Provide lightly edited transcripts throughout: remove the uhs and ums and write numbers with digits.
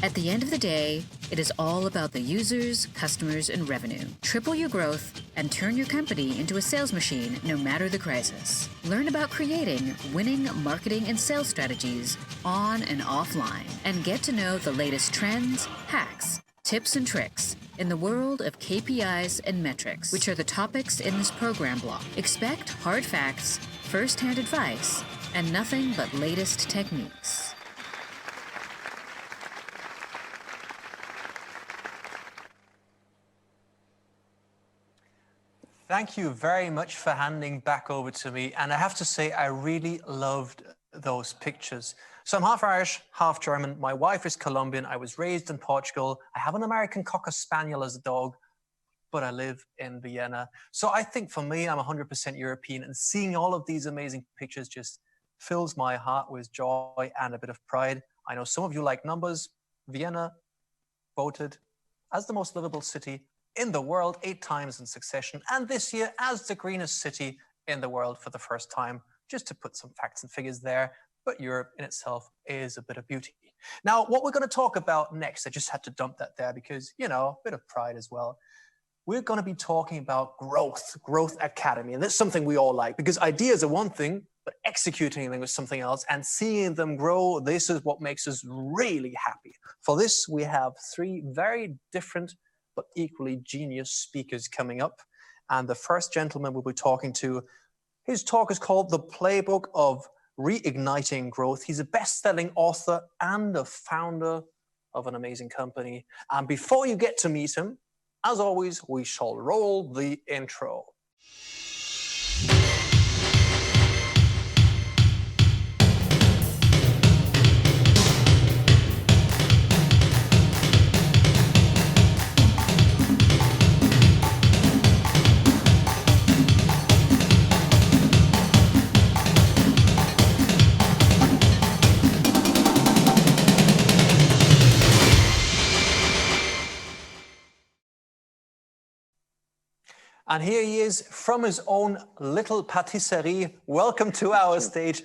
At the end of the day, it is all about the users, customers, and revenue. Triple your growth and turn your company into a sales machine no matter the crisis. Learn about creating winning marketing and sales strategies on and offline, and get to know the latest trends, hacks, tips, and tricks in the world of KPIs and metrics, which are the topics in this program block. Expect hard facts, first-hand advice, and nothing but latest techniques. Thank you very much for handing back over to me. And I have to say, I really loved those pictures. So I'm half Irish, half German. My wife is Colombian. I was raised in Portugal. I have an American Cocker Spaniel as a dog, but I live in Vienna. So I think for me, I'm 100% European, and seeing all of these amazing pictures just fills my heart with joy and a bit of pride. I know some of you like numbers. Vienna voted as the most livable city in the world 8 times in succession, and this year as the greenest city in the world for the first time, just to put some facts and figures there. But Europe in itself is a bit of beauty. Now, what we're going to talk about next, I just had to dump that there because, you know, a bit of pride as well. We're going to be talking about Growth Academy, and that's something we all like, because ideas are one thing, but executing them is something else, and seeing them grow, this is what makes us really happy. For this, we have 3 very different but equally genius speakers coming up. And the first gentleman we'll be talking to, his talk is called The Playbook of Reigniting Growth. He's a best-selling author and a founder of an amazing company. And before you get to meet him, as always, we shall roll the intro. And here he is from his own little patisserie. Welcome to our stage,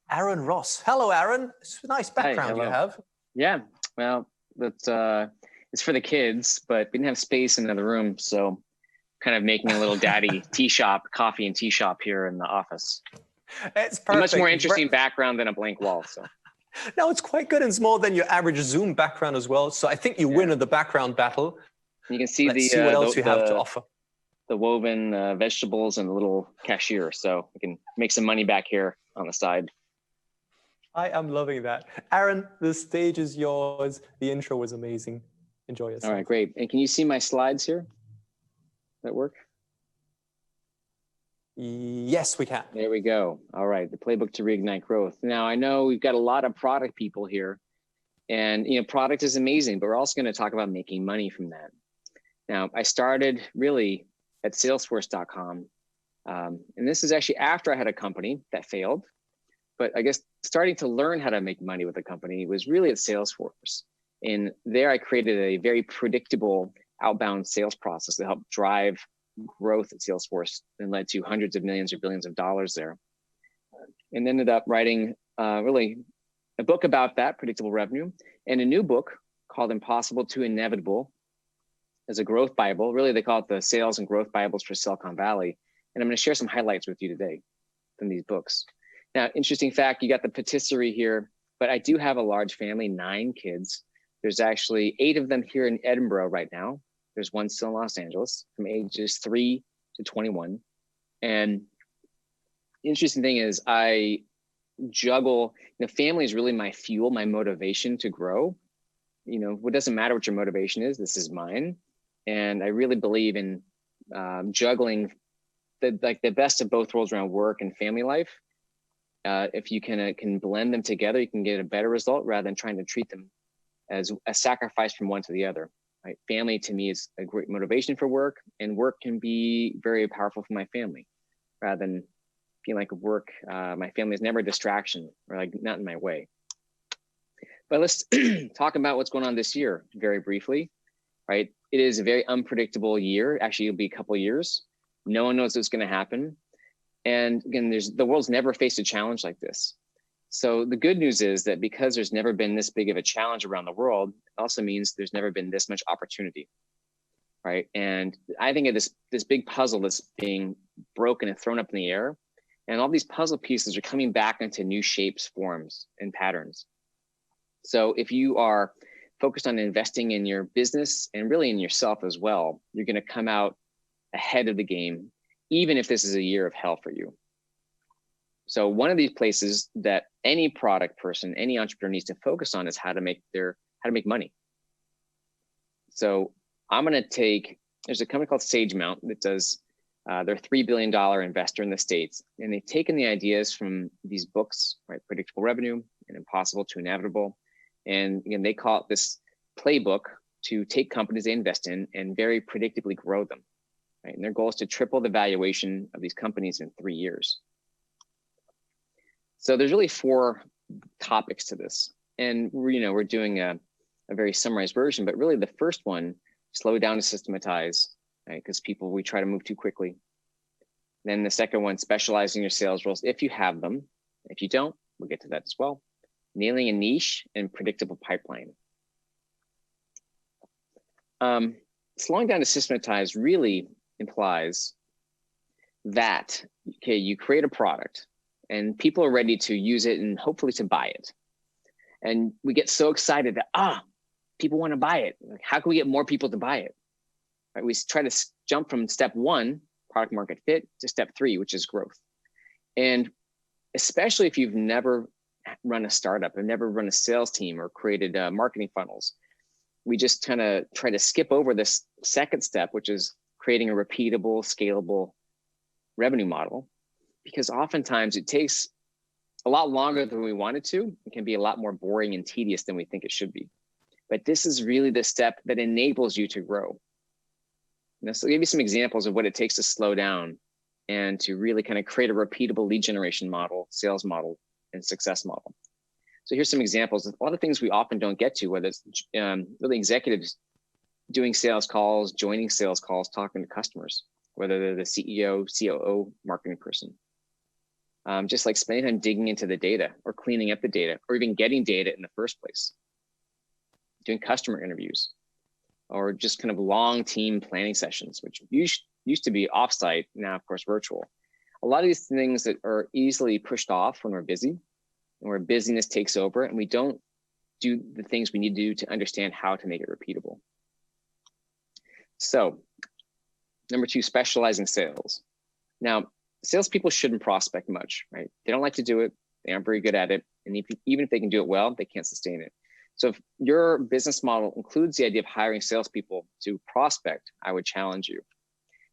Aaron Ross. Hello, Aaron. It's a nice background you have. Yeah, well, that's it's for the kids, but we didn't have space in another room, so kind of making a little daddy tea shop, coffee and tea shop here in the office. It's perfect. A much more interesting background than a blank wall. So. No, it's quite good. And it's more than your average Zoom background as well. So I think you win in the background battle. You can see Let's see what else you have to offer. The woven vegetables and the little cashier. So we can make some money back here on the side. I am loving that. Aaron, the stage is yours. The intro was amazing. Enjoy yourself. All right, great. And can you see my slides here? That work? Yes, we can. There we go. All right, the playbook to reignite growth. Now, I know we've got a lot of product people here, and you know, product is amazing, but we're also going to talk about making money from that. Now, I started really at salesforce.com. And this is actually after I had a company that failed. But I guess starting to learn how to make money with a company was really at Salesforce. And there I created a very predictable outbound sales process that helped drive growth at Salesforce and led to hundreds of millions or billions of dollars there. And ended up writing really a book about that, predictable revenue, and a new book called Impossible to Inevitable, as a growth Bible. Really, they call it the Sales and Growth Bibles for Silicon Valley. And I'm going to share some highlights with you today from these books. Now, interesting fact, you got the patisserie here, but I do have a large family, 9 kids. There's actually 8 of them here in Edinburgh right now. There's 1 still in Los Angeles from ages 3 to 21. And the interesting thing is I juggle, the family is really my fuel, my motivation to grow. You know, it doesn't matter what your motivation is, this is mine. And I really believe in juggling the best of both worlds around work and family life. If you can blend them together, you can get a better result rather than trying to treat them as a sacrifice from one to the other. Right? Family to me is a great motivation for work, and work can be very powerful for my family, rather than feeling like work, my family is never a distraction or like not in my way. But let's talk about what's going on this year very briefly, right? It is a very unpredictable year. Actually, it'll be a couple of years. No one knows what's going to happen. And again, the world's never faced a challenge like this. So the good news is that because there's never been this big of a challenge around the world, it also means there's never been this much opportunity, right? And I think of this big puzzle that's being broken and thrown up in the air, and all these puzzle pieces are coming back into new shapes, forms, and patterns. So if you are focused on investing in your business and really in yourself as well, you're going to come out ahead of the game, even if this is a year of hell for you. So one of these places that any product person, any entrepreneur needs to focus on is how to make money. So I'm going to there's a company called SageMount that does, they're a $3 billion investor in the States. And they've taken the ideas from these books, right? Predictable Revenue and Impossible to Inevitable. And again, they call it this playbook to take companies they invest in and very predictably grow them, right? And their goal is to triple the valuation of these companies in 3 years. So there's really 4 topics to this. And we're doing a very summarized version, but really the first one, slow down to systematize, right? Because we try to move too quickly. Then the second one, specializing your sales roles if you have them. If you don't, we'll get to that as well. Nailing a niche and predictable pipeline. Slowing down to systematize really implies that, okay, you create a product and people are ready to use it and hopefully to buy it. And we get so excited that, people want to buy it. Like, how can we get more people to buy it? Right? We try to jump from step 1, product market fit, to step 3, which is growth. And especially if you've never run a startup and never run a sales team or created marketing funnels, we just kind of try to skip over this second step, which is creating a repeatable, scalable revenue model, because oftentimes it takes a lot longer than we want it to. It can be a lot more boring and tedious than we think it should be. But this is really the step that enables you to grow. Now, so I'll give you some examples of what it takes to slow down and to really kind of create a repeatable lead generation model, sales model, and success model. So here's some examples of a lot of things we often don't get to, whether it's really executives doing sales calls, joining sales calls, talking to customers, whether they're the CEO, COO, marketing person. Just like spending time digging into the data or cleaning up the data or even getting data in the first place. Doing customer interviews or just kind of long team planning sessions, which used to be offsite, now of course virtual. A lot of these things that are easily pushed off when we're busy and where busyness takes over and we don't do the things we need to do to understand how to make it repeatable. So number 2, specializing sales. Now, salespeople shouldn't prospect much, right? They don't like to do it. They aren't very good at it. And even if they can do it well, they can't sustain it. So if your business model includes the idea of hiring salespeople to prospect, I would challenge you.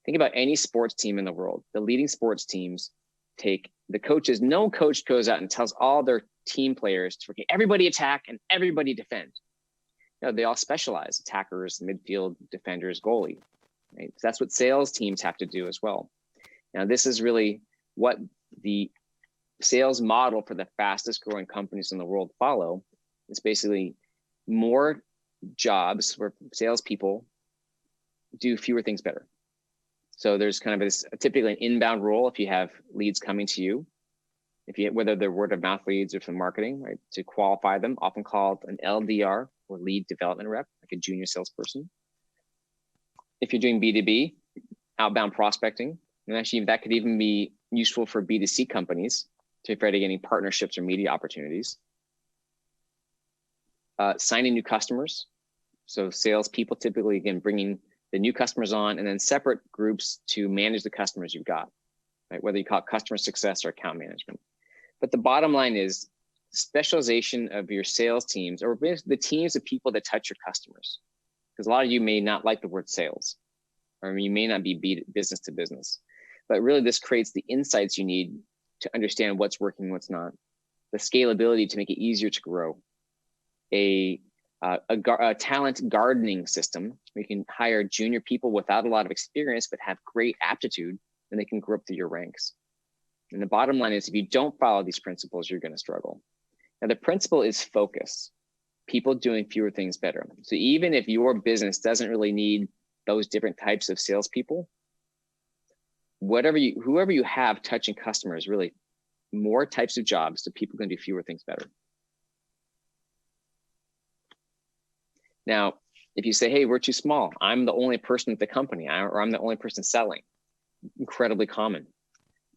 Think about any sports team in the world. The leading sports teams take the coaches. No coach goes out and tells all their team players to everybody attack and everybody defend. No, they all specialize: attackers, midfield, defenders, goalie. Right? So that's what sales teams have to do as well. Now, this is really what the sales model for the fastest growing companies in the world follow. It's basically more jobs where salespeople do fewer things better. So there's kind of typically an inbound role if you have leads coming to you, whether they're word of mouth leads or from marketing, right? To qualify them, often called an LDR or lead development rep, like a junior salesperson. If you're doing B2B, outbound prospecting, and actually that could even be useful for B2C companies to try to get any partnerships or media opportunities. Signing new customers. So salespeople typically, again, bringing the new customers on and then separate groups to manage the customers you've got, right? Whether you call it customer success or account management. But the bottom line is specialization of your sales teams or the teams of people that touch your customers. Because a lot of you may not like the word sales, or you may not be business to business. But really this creates the insights you need to understand what's working, what's not. The scalability to make it easier to grow. A talent gardening system where you can hire junior people without a lot of experience but have great aptitude, and they can grow up through your ranks. And the bottom line is if you don't follow these principles, you're going to struggle. Now the principle is focus. People doing fewer things better. So even if your business doesn't really need those different types of salespeople, whoever you have touching customers really more types of jobs so people can do fewer things better. Now, if you say, hey, we're too small, I'm the only person at the company, or I'm the only person selling, incredibly common.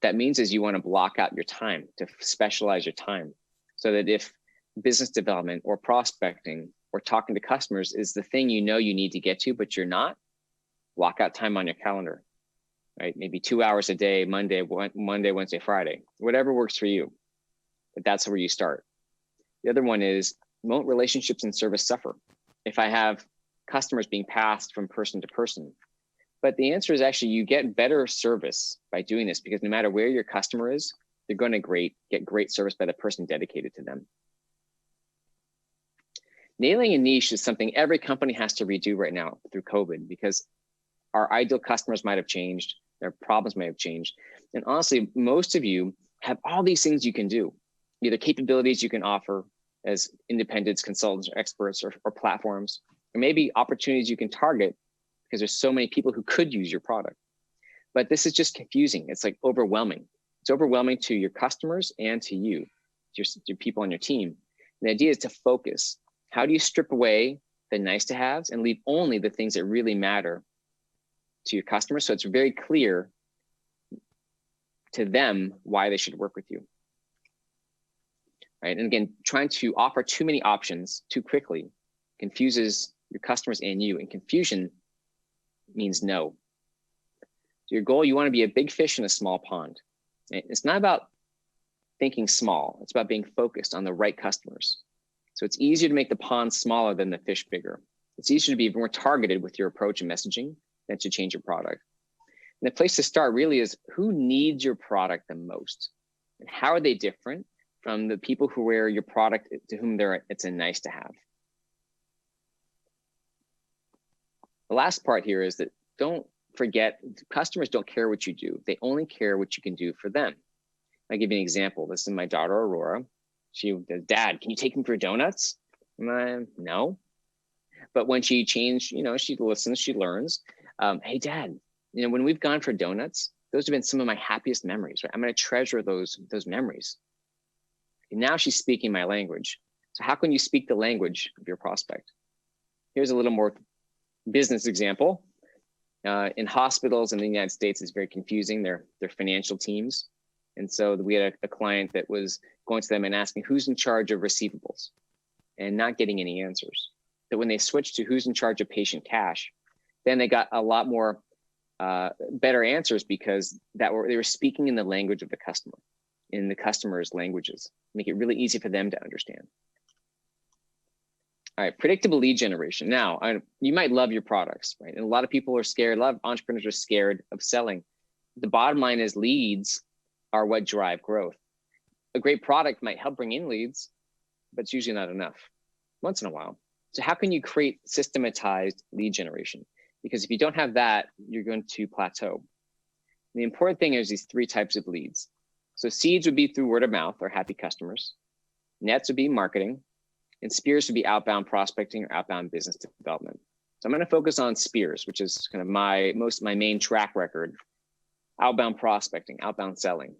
That means is you want to block out your time, to specialize your time, so that if business development or prospecting or talking to customers is the thing you know you need to get to, but you're not, block out time on your calendar, right? Maybe 2 hours a day, Monday, Wednesday, Friday, whatever works for you. But that's where you start. The other one is, won't relationships and service suffer if I have customers being passed from person to person? But the answer is actually you get better service by doing this, because no matter where your customer is, they're going to get great service by the person dedicated to them. Nailing a niche is something every company has to redo right now through COVID, because our ideal customers might have changed, their problems may have changed. And honestly, most of you have all these things you can do, either capabilities you can offer as independents, consultants, or experts, or platforms, or maybe opportunities you can target, because there's so many people who could use your product. But this is just confusing. It's like overwhelming. It's overwhelming to your customers and to you, to your people on your team. And the idea is to focus. How do you strip away the nice to haves and leave only the things that really matter to your customers, so it's very clear to them why they should work with you, right? And again, trying to offer too many options too quickly confuses your customers and you, and confusion means no. So your goal, you want to be a big fish in a small pond. It's not about thinking small, it's about being focused on the right customers. So it's easier to make the pond smaller than the fish bigger. It's easier to be more targeted with your approach and messaging than to change your product. And the place to start really is, who needs your product the most? And how are they different from the people who wear your product to whom it's a nice to have? The last part here is that don't forget, customers don't care what you do. They only care what you can do for them. I'll give you an example. This is my daughter, Aurora. She says, Dad, can you take me for donuts? No. But when she changed, she listens, she learns. Hey, Dad, when we've gone for donuts, those have been some of my happiest memories, right? I'm going to treasure those memories. And now she's speaking my language. So how can you speak the language of your prospect? Here's a little more business example. In hospitals in the United States, it's very confusing, their financial teams. And so we had a client that was going to them and asking who's in charge of receivables and not getting any answers. But when they switched to who's in charge of patient cash, then they got a lot more better answers, because they were speaking in the language of the customer, in the customer's languages, make it really easy for them to understand. All right, predictable lead generation. Now, you might love your products, right? And a lot of people are scared, a lot of entrepreneurs are scared of selling. The bottom line is leads are what drive growth. A great product might help bring in leads, but it's usually not enough, once in a while. So how can you create systematized lead generation? Because if you don't have that, you're going to plateau. And the important thing is these three types of leads. So seeds would be through word of mouth or happy customers. Nets would be marketing. And spears would be outbound prospecting or outbound business development. So I'm going to focus on spears, which is kind of my main track record. Outbound prospecting, outbound selling.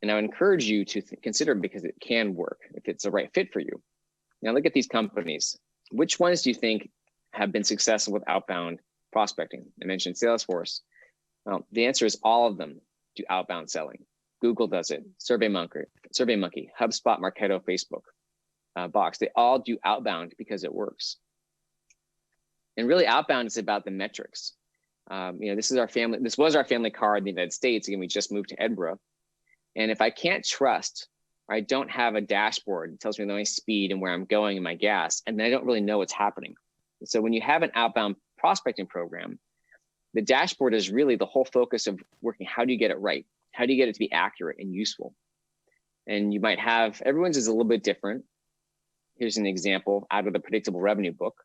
And I would encourage you to consider it, because it can work if it's the right fit for you. Now look at these companies. Which ones do you think have been successful with outbound prospecting? I mentioned Salesforce. Well, the answer is all of them do outbound selling. Google does it, SurveyMonkey, HubSpot, Marketo, Facebook, Box. They all do outbound because it works. And really outbound is about the metrics. This was our family car in the United States. Again, we just moved to Edinburgh. And if I can't trust, or I don't have a dashboard that tells me my speed and where I'm going and my gas, and then I don't really know what's happening. So when you have an outbound prospecting program, the dashboard is really the whole focus of working. How do you get it right? How do you get it to be accurate and useful? And you might have, everyone's is a little bit different. Here's an example out of the predictable revenue book.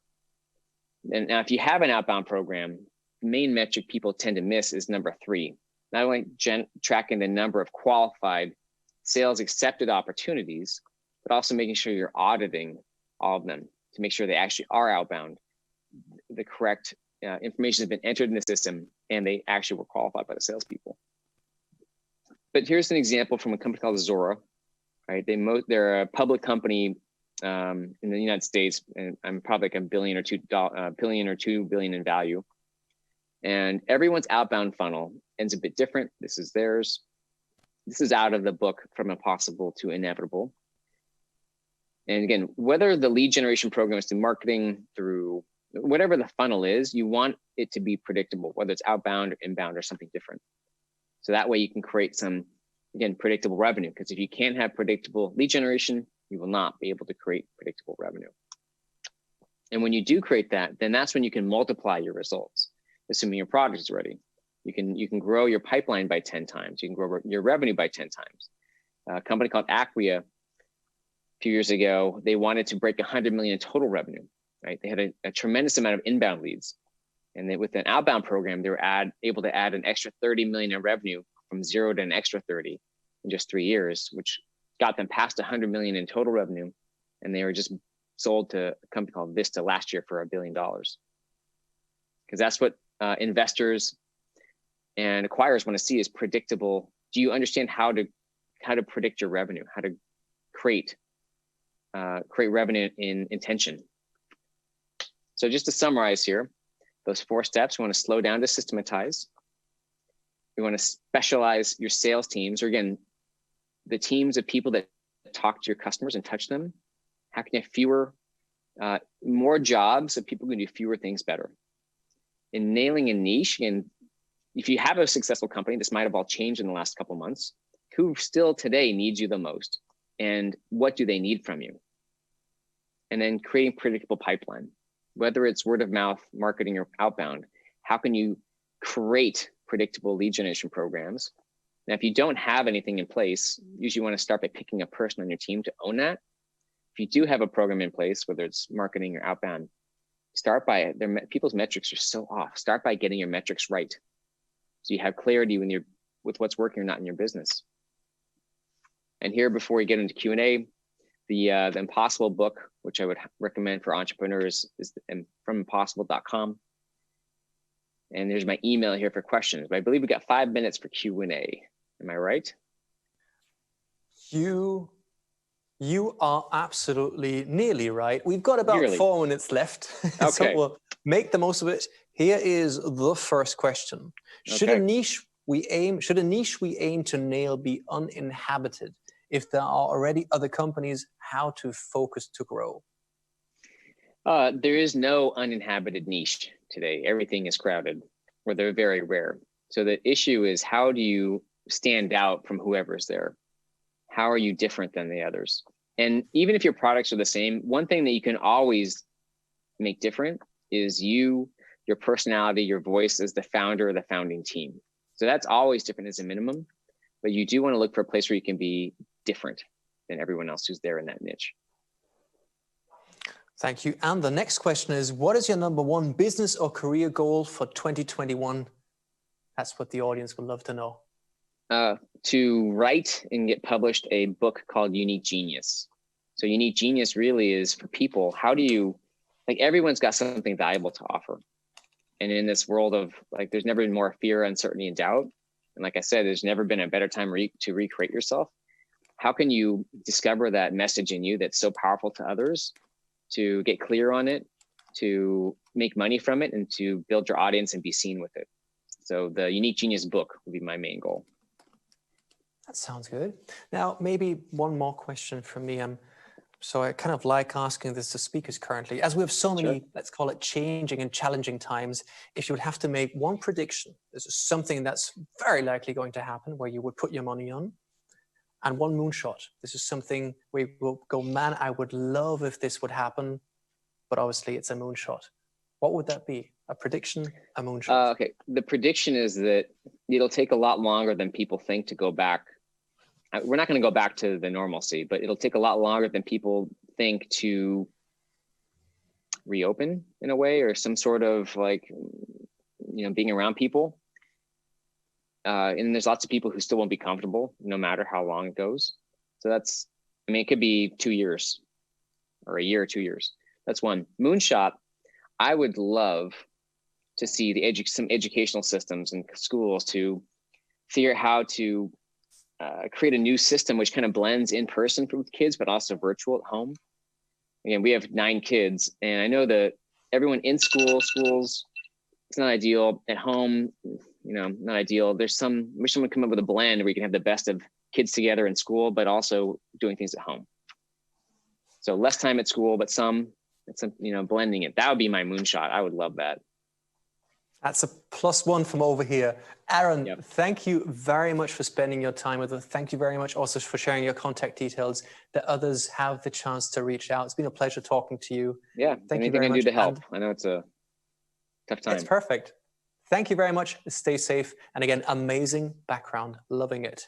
And now if you have an outbound program, the main metric people tend to miss is number 3. Not only tracking the number of qualified sales accepted opportunities, but also making sure you're auditing all of them to make sure they actually are outbound. The correct information has been entered in the system and they actually were qualified by the salespeople. But here's an example from a company called Zora, right? They're a public company in the United States, and I'm probably like a billion or $2 billion in value. And everyone's outbound funnel ends a bit different. This is theirs. This is out of the book, From Impossible to Inevitable. And again, whether the lead generation program is through marketing, through whatever the funnel is, you want it to be predictable, whether it's outbound or inbound or something different. So that way you can create some, again, predictable revenue. Because if you can't have predictable lead generation, you will not be able to create predictable revenue. And when you do create that, then that's when you can multiply your results, assuming your product is ready. You can grow your pipeline by 10 times. You can grow your revenue by 10 times. A company called Acquia, a few years ago, they wanted to break 100 million in total revenue, right? They had a tremendous amount of inbound leads. And with an outbound program, they were able to add an extra 30 million in revenue from 0 to an extra 30 in just 3 years, which got them past 100 million in total revenue. And they were just sold to a company called Vista last year for $1 billion. Because that's what investors and acquirers want to see, is predictable. Do you understand how to predict your revenue, how to create revenue in intention? So just to summarize here, those 4 steps: we want to slow down to systematize. We want to specialize your sales teams, or again, the teams of people that talk to your customers and touch them. How can you have more jobs so people can do fewer things better? In nailing a niche, and if you have a successful company, this might have all changed in the last couple of months, who still today needs you the most? And what do they need from you? And then creating predictable pipeline, whether it's word of mouth, marketing, or outbound. How can you create predictable lead generation programs? Now, if you don't have anything in place, usually you want to start by picking a person on your team to own that. If you do have a program in place, whether it's marketing or outbound, start by people's metrics are so off. Start by getting your metrics right, so you have clarity with what's working or not in your business. And here, before we get into Q&A, the Impossible book, which I would recommend for entrepreneurs, is from impossible.com. And there's my email here for questions. But I believe we got 5 minutes for Q&A. Am I right? You are absolutely nearly right. We've got about Nearly. 4 minutes left. Okay. So we'll make the most of it. Here is the first question. Should a niche we aim to nail be uninhabited? If there are already other companies, how to focus to grow? There is no uninhabited niche today. Everything is crowded, or they're very rare. So the issue is, how do you stand out from whoever's there? How are you different than the others? And even if your products are the same, one thing that you can always make different is your personality, your voice as the founder or the founding team. So that's always different as a minimum, but you do want to look for a place where you can be different than everyone else who's there in that niche. Thank you. And the next question is, what is your number 1 business or career goal for 2021? That's what the audience would love to know. To write and get published a book called Unique Genius. So Unique Genius really is for people. How do you, everyone's got something valuable to offer. And in this world of there's never been more fear, uncertainty, and doubt. And like I said, there's never been a better time to recreate yourself. How can you discover that message in you that's so powerful to others, to get clear on it, to make money from it, and to build your audience and be seen with it? So the Unique Genius book would be my main goal. That sounds good. Now, maybe one more question from me. So I kind of like asking this to speakers currently. As we have so many, let's call it changing and challenging times, if you would have to make one prediction, this is something that's very likely going to happen where you would put your money on, and one moonshot. This is something where you will go, man, I would love if this would happen, but obviously it's a moonshot. What would that be? A prediction, a moonshot? Okay, the prediction is that it'll take a lot longer than people think to go back. We're not going to go back to the normalcy, but it'll take a lot longer than people think to reopen in a way, or some sort of being around people. And there's lots of people who still won't be comfortable no matter how long it goes. So it could be 2 years or a year or 2 years. That's one. Moonshot, I would love to see some educational systems and schools to figure out how to create a new system which kind of blends in person with kids, but also virtual at home. Again, we have 9 kids, and I know that everyone in schools, it's not ideal. At home, not ideal. Wish someone would come up with a blend where you can have the best of kids together in school, but also doing things at home. So less time at school, but blending it. That would be my moonshot. I would love that. That's a +1 from over here. Aaron, Yep. Thank you very much for spending your time with us. Thank you very much also for sharing your contact details that others have the chance to reach out. It's been a pleasure talking to you. Yeah, Thank you anything very I can much. do to help. And I know it's a tough time. it's perfect. Thank you very much. Stay safe. And again, amazing background. Loving it.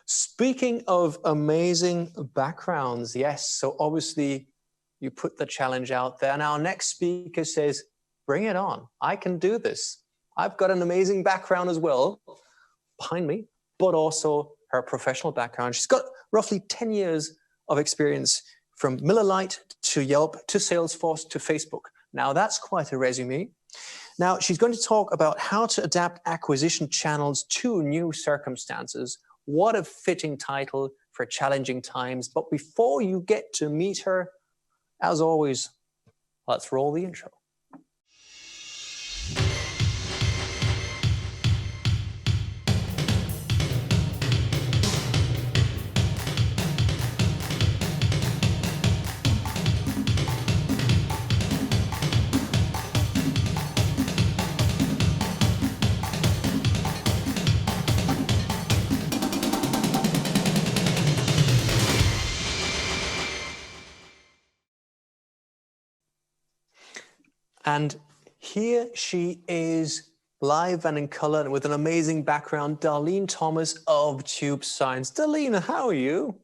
Speaking of amazing backgrounds, yes. So obviously you put the challenge out there. And our next speaker says, bring it on. I can do this. I've got an amazing background as well behind me, but also her professional background. She's got roughly 10 years of experience from Miller Lite to Yelp to Salesforce to Facebook. Now that's quite a resume. Now she's going to talk about how to adapt acquisition channels to new circumstances. What a fitting title for challenging times. But before you get to meet her, as always, let's roll the intro. And here she is, live and in color and with an amazing background, Darlene Thomas of TubeScience. Darlene, how are you?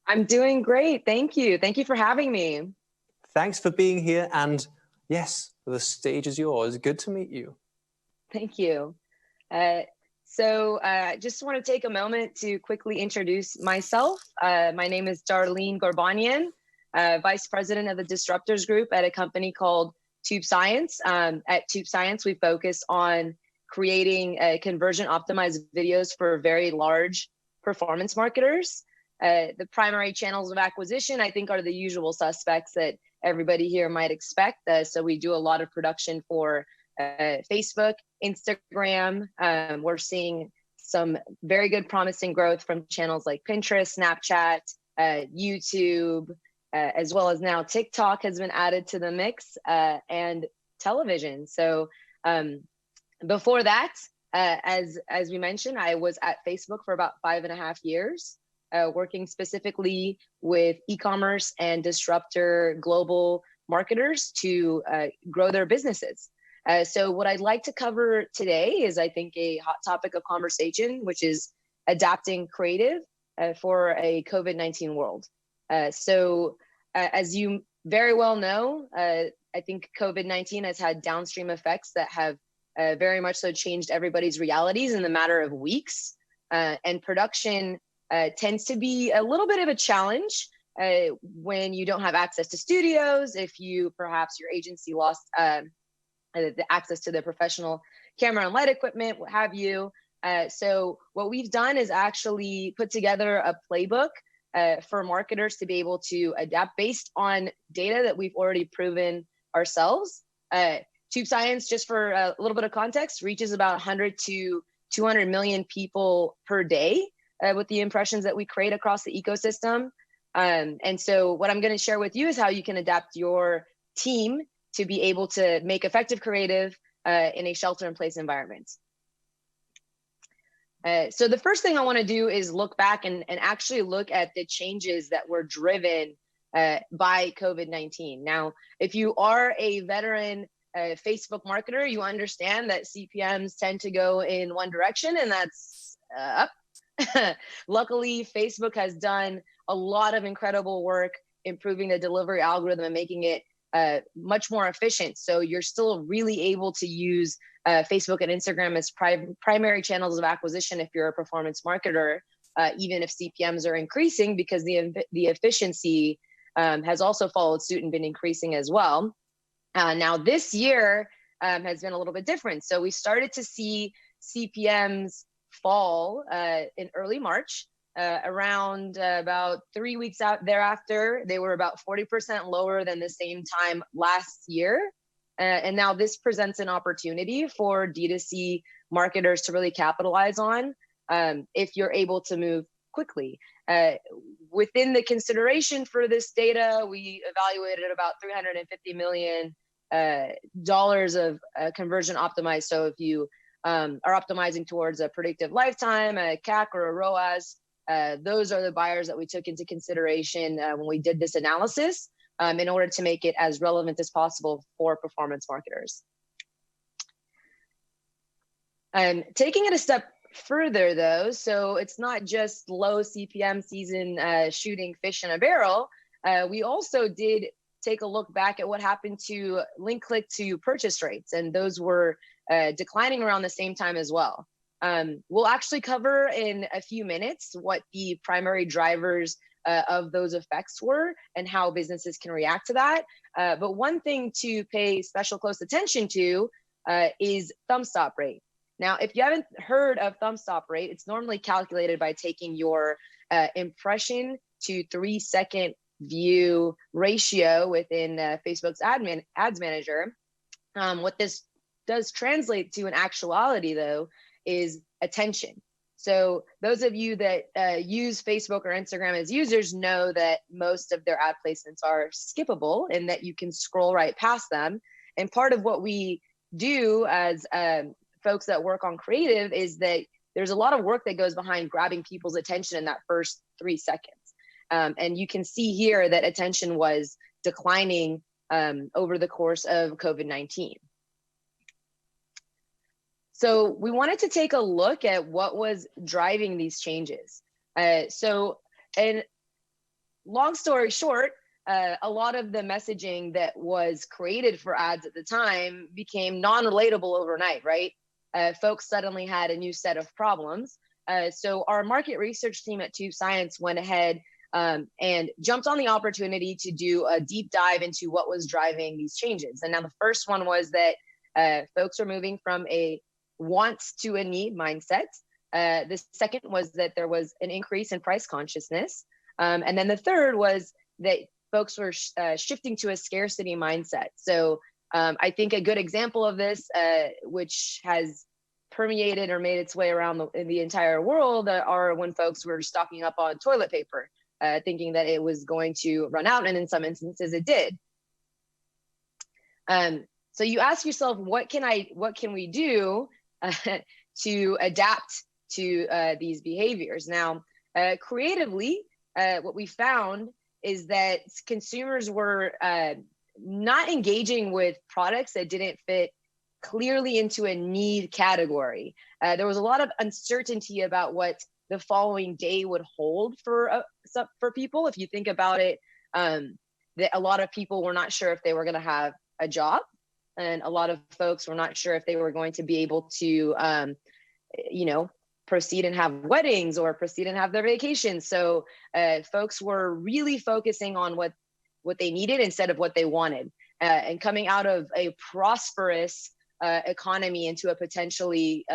I'm doing great. Thank you. Thank you for having me. Thanks for being here. And yes, the stage is yours. Good to meet you. Thank you. I just want to take a moment to quickly introduce myself. My name is Darlene Gorbanian, Vice President of the Disruptors Group at a company called TubeScience. At TubeScience, we focus on creating conversion optimized videos for very large performance marketers. The primary channels of acquisition, I think, are the usual suspects that everybody here might expect. So we do a lot of production for Facebook, Instagram. We're seeing some very good promising growth from channels like Pinterest, Snapchat, YouTube, as well as now TikTok has been added to the mix, and television. So before that, as we mentioned, I was at Facebook for about 5.5 years, working specifically with e-commerce and disruptor global marketers to grow their businesses. So what I'd like to cover today is, I think, a hot topic of conversation, which is adapting creative for a COVID-19 world. As you very well know, I think COVID-19 has had downstream effects that have very much so changed everybody's realities in the matter of weeks. And production tends to be a little bit of a challenge when you don't have access to studios, if perhaps your agency lost the access to the professional camera and light equipment, what have you. So what we've done is actually put together a playbook for marketers to be able to adapt based on data that we've already proven ourselves. TubeScience, just for a little bit of context, reaches about 100 to 200 million people per day with the impressions that we create across the ecosystem. And so what I'm going to share with you is how you can adapt your team to be able to make effective creative in a shelter-in-place environment. So the first thing I want to do is look back and actually look at the changes that were driven by COVID-19. Now, if you are a veteran Facebook marketer, you understand that CPMs tend to go in one direction, and that's up. Luckily, Facebook has done a lot of incredible work improving the delivery algorithm and making it much more efficient. So you're still really able to use Facebook and Instagram as primary channels of acquisition if you're a performance marketer, even if CPMs are increasing, because the efficiency has also followed suit and been increasing as well. Now this year has been a little bit different. So we started to see CPMs fall in early March. Around about 3 weeks out thereafter, they were about 40% lower than the same time last year. And now this presents an opportunity for D2C marketers to really capitalize on if you're able to move quickly. Within the consideration for this data, we evaluated about $350 million of conversion optimized. So if you are optimizing towards a predictive lifetime, a CAC, or a ROAS, those are the buyers that we took into consideration when we did this analysis in order to make it as relevant as possible for performance marketers. Taking it a step further though, so it's not just low CPM season shooting fish in a barrel. We also did take a look back at what happened to link click to purchase rates, and those were declining around the same time as well. We'll actually cover in a few minutes what the primary drivers of those effects were and how businesses can react to that. But one thing to pay special close attention to is thumb stop rate. Now, if you haven't heard of thumb stop rate, it's normally calculated by taking your impression to 3-second view ratio within Facebook's ads manager. What this does translate to in actuality, though, is attention. So those of you that use Facebook or Instagram as users know that most of their ad placements are skippable and that you can scroll right past them. And part of what we do as folks that work on creative is that there's a lot of work that goes behind grabbing people's attention in that first 3 seconds. And you can see here that attention was declining over the course of COVID-19. So we wanted to take a look at what was driving these changes. And long story short, a lot of the messaging that was created for ads at the time became non-relatable overnight, right? Folks suddenly had a new set of problems. So our market research team at TubeScience went ahead and jumped on the opportunity to do a deep dive into what was driving these changes. And now the first one was that folks are moving from a want to a need mindset. The second was that there was an increase in price consciousness. And then the third was that folks were shifting to a scarcity mindset. So I think a good example of this, which has permeated or made its way around the entire world, are when folks were stocking up on toilet paper, thinking that it was going to run out, and in some instances it did. So you ask yourself, what can we do to adapt to these behaviors? Now, creatively, what we found is that consumers were not engaging with products that didn't fit clearly into a need category. There was a lot of uncertainty about what the following day would hold for people. If you think about it, that a lot of people were not sure if they were going to have a job, and a lot of folks were not sure if they were going to be able to, proceed and have weddings or proceed and have their vacations. So folks were really focusing on what they needed instead of what they wanted, and coming out of a prosperous economy into a potentially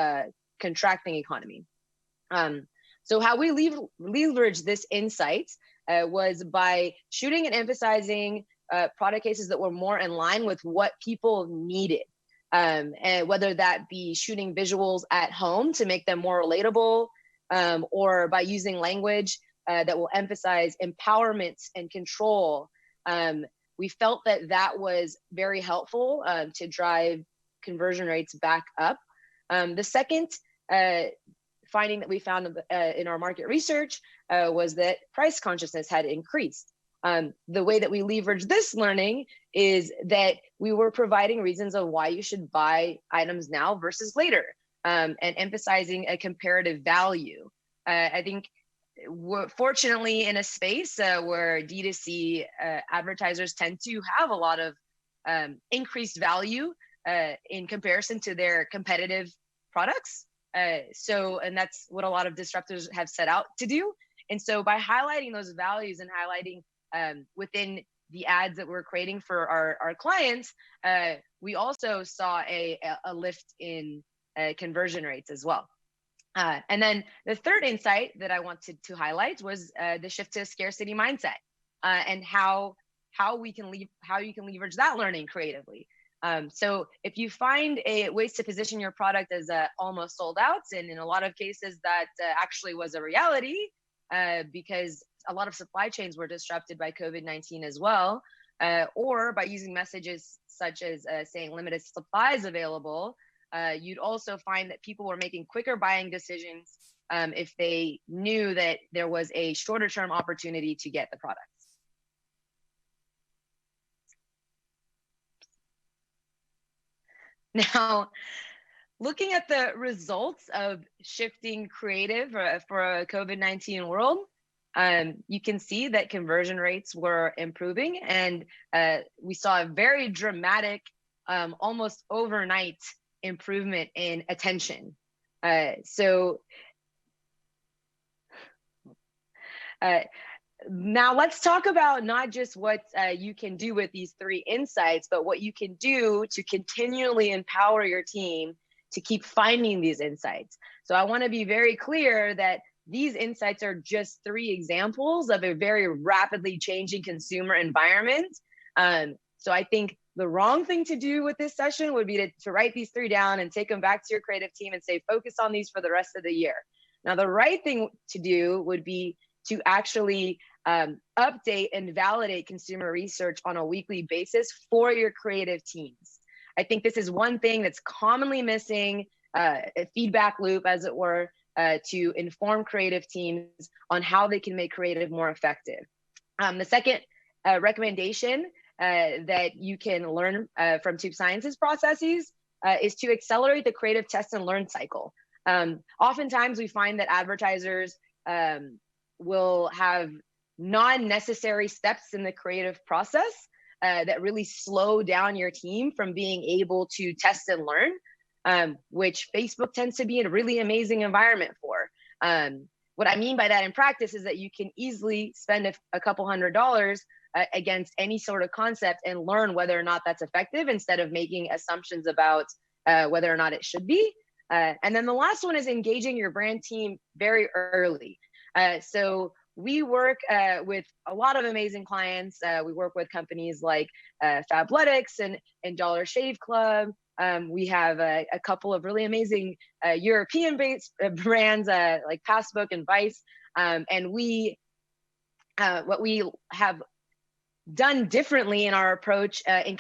contracting economy. So how we leverage this insight was by shooting and emphasizing product cases that were more in line with what people needed. And whether that be shooting visuals at home to make them more relatable, or by using language that will emphasize empowerment and control. We felt that was very helpful to drive conversion rates back up. The second finding that we found in our market research was that price consciousness had increased. The way that we leverage this learning is that we were providing reasons of why you should buy items now versus later, and emphasizing a comparative value. I think we're fortunately in a space where D2C advertisers tend to have a lot of increased value in comparison to their competitive products. And that's what a lot of disruptors have set out to do. And so by highlighting those values and highlighting within the ads that we're creating for our clients, we also saw a lift in conversion rates as well. And then the third insight that I wanted to highlight was the shift to a scarcity mindset, and how you can leverage that learning creatively. So if you find ways to position your product as almost sold out, and in a lot of cases that actually was a reality, because a lot of supply chains were disrupted by COVID-19 as well, or by using messages such as saying limited supplies available, you'd also find that people were making quicker buying decisions if they knew that there was a shorter term opportunity to get the products. Now, looking at the results of shifting creative for a COVID-19 world, you can see that conversion rates were improving, and we saw a very dramatic, almost overnight improvement in attention. Now let's talk about not just what you can do with these three insights, but what you can do to continually empower your team to keep finding these insights. So I want to be very clear that these insights are just three examples of a very rapidly changing consumer environment. So I think the wrong thing to do with this session would be to write these three down and take them back to your creative team and say, focus on these for the rest of the year. Now, the right thing to do would be to actually update and validate consumer research on a weekly basis for your creative teams. I think this is one thing that's commonly missing, a feedback loop, as it were, to inform creative teams on how they can make creative more effective. The second recommendation that you can learn from TubeScience's processes is to accelerate the creative test and learn cycle. Oftentimes we find that advertisers will have non-necessary steps in the creative process that really slow down your team from being able to test and learn, which Facebook tends to be a really amazing environment for. What I mean by that in practice is that you can easily spend a couple $100 against any sort of concept and learn whether or not that's effective instead of making assumptions about whether or not it should be. And then the last one is engaging your brand team very early. So we work with a lot of amazing clients. We work with companies like Fabletics and Dollar Shave Club. We have a couple of really amazing European-based brands like Passbook and Vice. And what we have done differently in our approach in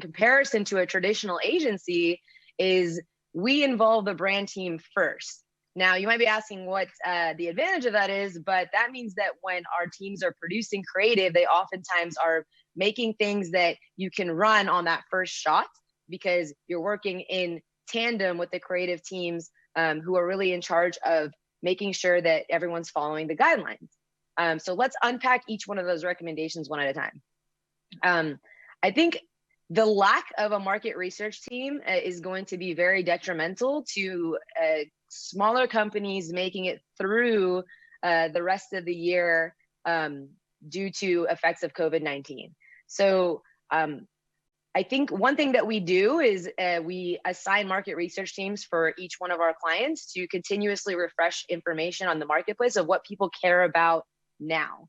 comparison to a traditional agency is we involve the brand team first. Now, you might be asking what the advantage of that is, but that means that when our teams are producing creative, they oftentimes are making things that you can run on that first shot because you're working in tandem with the creative teams who are really in charge of making sure that everyone's following the guidelines. So let's unpack each one of those recommendations one at a time. I think the lack of a market research team is going to be very detrimental to smaller companies making it through the rest of the year due to effects of COVID-19. So I think one thing that we do is we assign market research teams for each one of our clients to continuously refresh information on the marketplace of what people care about now.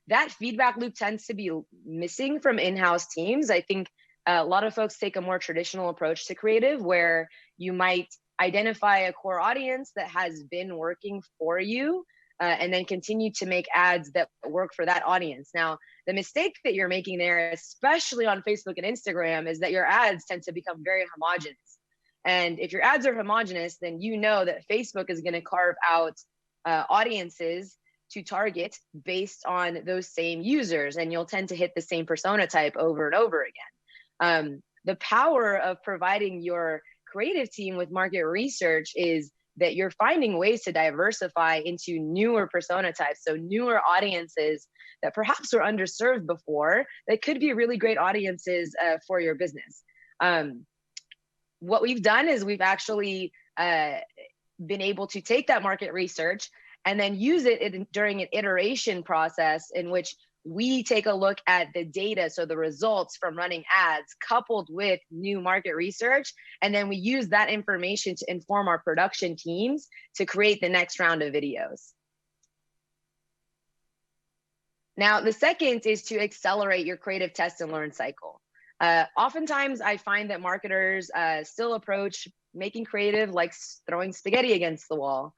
That feedback loop tends to be missing from in-house teams. I think a lot of folks take a more traditional approach to creative where you might identify a core audience that has been working for you and then continue to make ads that work for that audience. Now, the mistake that you're making there, especially on Facebook and Instagram, is that your ads tend to become very homogenous. And if your ads are homogenous, then you know that Facebook is going to carve out audiences to target based on those same users, and you'll tend to hit the same persona type over and over again. The power of providing your creative team with market research is that you're finding ways to diversify into newer persona types, so newer audiences that perhaps were underserved before that could be really great audiences for your business. What we've done is we've actually been able to take that market research and then use it during an iteration process in which we take a look at the data, so the results from running ads coupled with new market research, and then we use that information to inform our production teams to create the next round of videos. Now, the second is to accelerate your creative test and learn cycle. Oftentimes, I find that marketers still approach making creative like throwing spaghetti against the wall.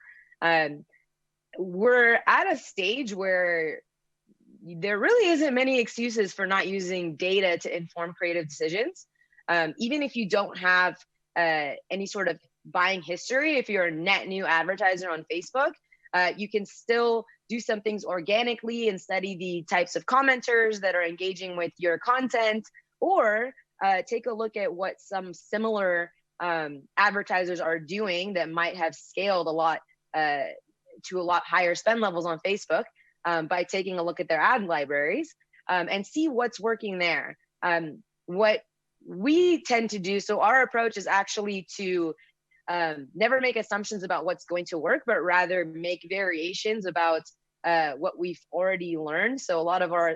We're at a stage where there really isn't many excuses for not using data to inform creative decisions. Even if you don't have any sort of buying history, if you're a net new advertiser on Facebook, you can still do some things organically and study the types of commenters that are engaging with your content, or take a look at what some similar advertisers are doing that might have scaled a lot to a lot higher spend levels on Facebook by taking a look at their ad libraries and see what's working there. What we tend to do, so our approach is actually to never make assumptions about what's going to work, but rather make variations about what we've already learned. So a lot of our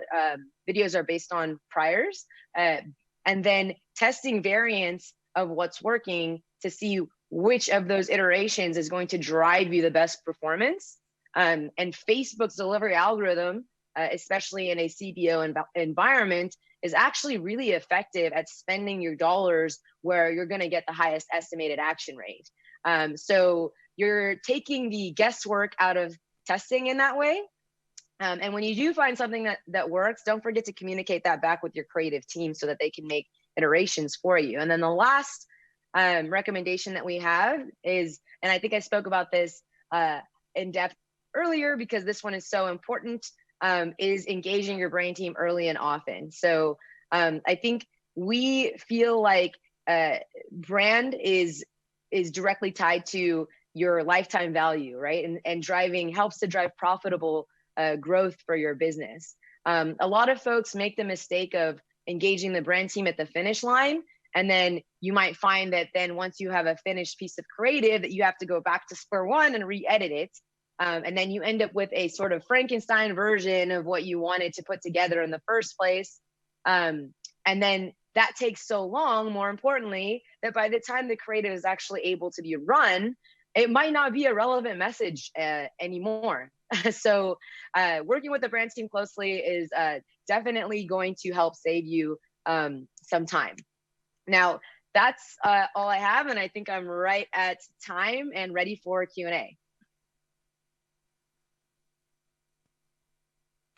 videos are based on priors, and then testing variants of what's working to see which of those iterations is going to drive you the best performance. And Facebook's delivery algorithm, especially in a CPO environment, is actually really effective at spending your dollars where you're going to get the highest estimated action rate. So you're taking the guesswork out of testing in that way. And when you do find something that works, don't forget to communicate that back with your creative team so that they can make iterations for you. And then the last recommendation that we have is, and I think I spoke about this in depth earlier because this one is so important, is engaging your brain team early and often. So I think we feel like brand is directly tied to your lifetime value, right? And helps to drive profitable growth for your business. A lot of folks make the mistake of engaging the brand team at the finish line. And then you might find that then once you have a finished piece of creative that you have to go back to square one and re-edit it. And then you end up with a sort of Frankenstein version of what you wanted to put together in the first place. And then that takes so long, more importantly, that by the time the creative is actually able to be run, it might not be a relevant message anymore. So working with the brand team closely is definitely going to help save you some time. Now, that's all I have, and I think I'm right at time and ready for Q&A.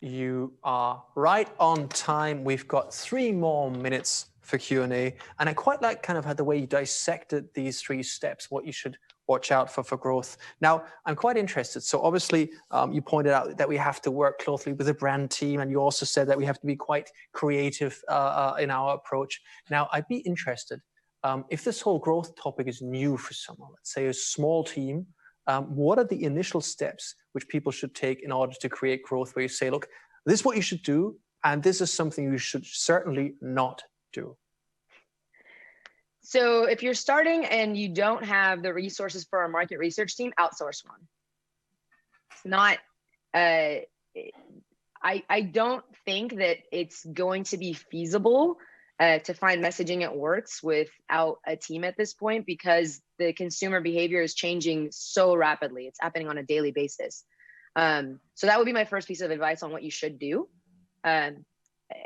You are right on time. We've got 3 more minutes for Q&A. And I quite like kind of how the way you dissected these 3 steps, what you should watch out for growth. Now, I'm quite interested. So obviously, you pointed out that we have to work closely with the brand team. And you also said that we have to be quite creative in our approach. Now, I'd be interested, if this whole growth topic is new for someone, let's say a small team, what are the initial steps which people should take in order to create growth, where you say, look, this is what you should do, and this is something you should certainly not do? So if you're starting and you don't have the resources for a market research team, outsource one. It's not, I don't think that it's going to be feasible to find messaging that works without a team at this point, because the consumer behavior is changing so rapidly. It's happening on a daily basis. So that would be my first piece of advice on what you should do. And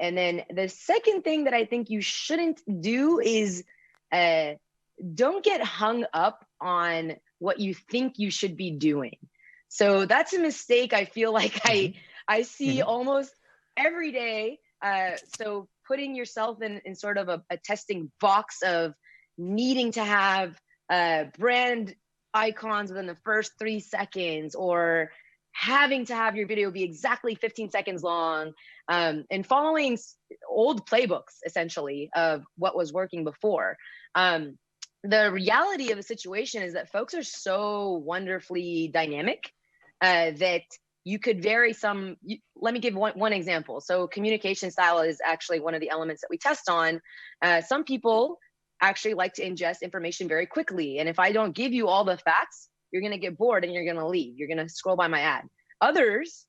then the second thing that I think you shouldn't do is don't get hung up on what you think you should be doing. So that's a mistake I feel like I see almost every day. So putting yourself in sort of a testing box of needing to have brand icons within the first 3 seconds, or having to have your video be exactly 15 seconds long, and following old playbooks, essentially, of what was working before. The reality of the situation is that folks are so wonderfully dynamic that you could vary some. Let me give one example. So communication style is actually one of the elements that we test on. Some people actually like to ingest information very quickly. And if I don't give you all the facts, you're going to get bored and you're going to leave. You're going to scroll by my ad. Others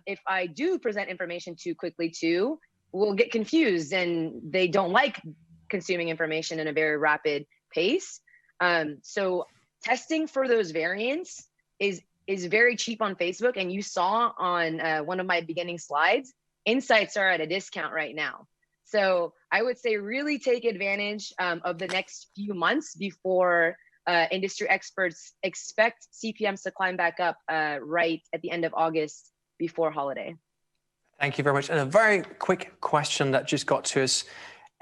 if I do present information too quickly too, will get confused and they don't like consuming information in a very rapid pace. So testing for those variants is very cheap on Facebook. And you saw on one of my beginning slides, insights are at a discount right now. So I would say really take advantage of the next few months before industry experts expect CPMs to climb back up right at the end of August before holiday. Thank you very much. And a very quick question that just got to us.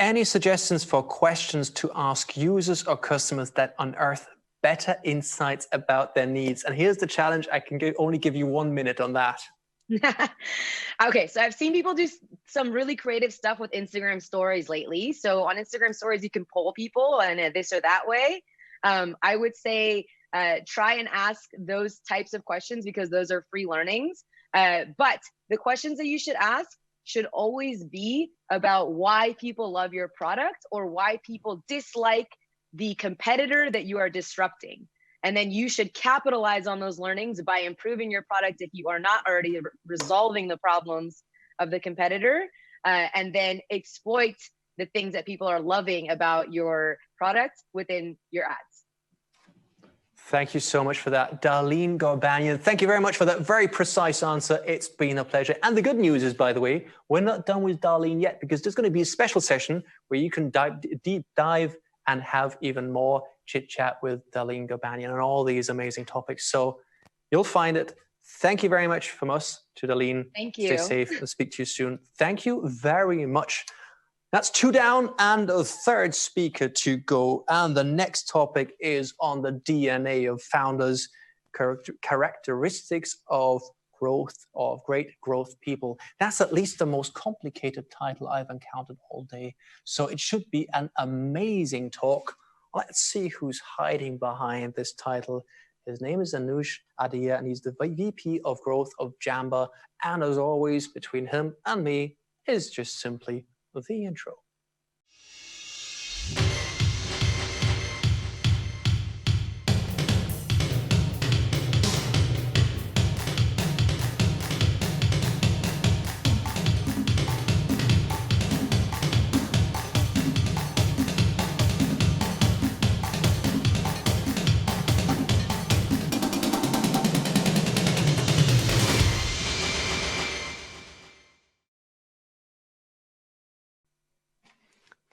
Any suggestions for questions to ask users or customers that unearth better insights about their needs? And here's the challenge. I can only give you 1 minute on that. Okay, so I've seen people do some really creative stuff with Instagram stories lately. So on Instagram stories, you can poll people in this or that way. I would say try and ask those types of questions because those are free learnings. But the questions that you should ask should always be about why people love your product or why people dislike the competitor that you are disrupting. And then you should capitalize on those learnings by improving your product if you are not already resolving the problems of the competitor, and then exploit the things that people are loving about your product within your ads. Thank you so much for that, Darlene Gorbanian. Thank you very much for that very precise answer. It's been a pleasure. And the good news is, by the way, we're not done with Darlene yet because there's going to be a special session where you can deep dive and have even more chit chat with Darlene Gorbanian on all these amazing topics. So you'll find it. Thank you very much from us to Darlene. Thank you. Stay safe and speak to you soon. Thank you very much. That's 2 down and a third speaker to go. And the next topic is on the DNA of founders, characteristics of growth, of great growth people. That's at least the most complicated title I've encountered all day. So it should be an amazing talk. Let's see who's hiding behind this title. His name is Anuj Adhiya, and he's the VP of Growth of Jamber. And as always, between him and me is just simply the intro.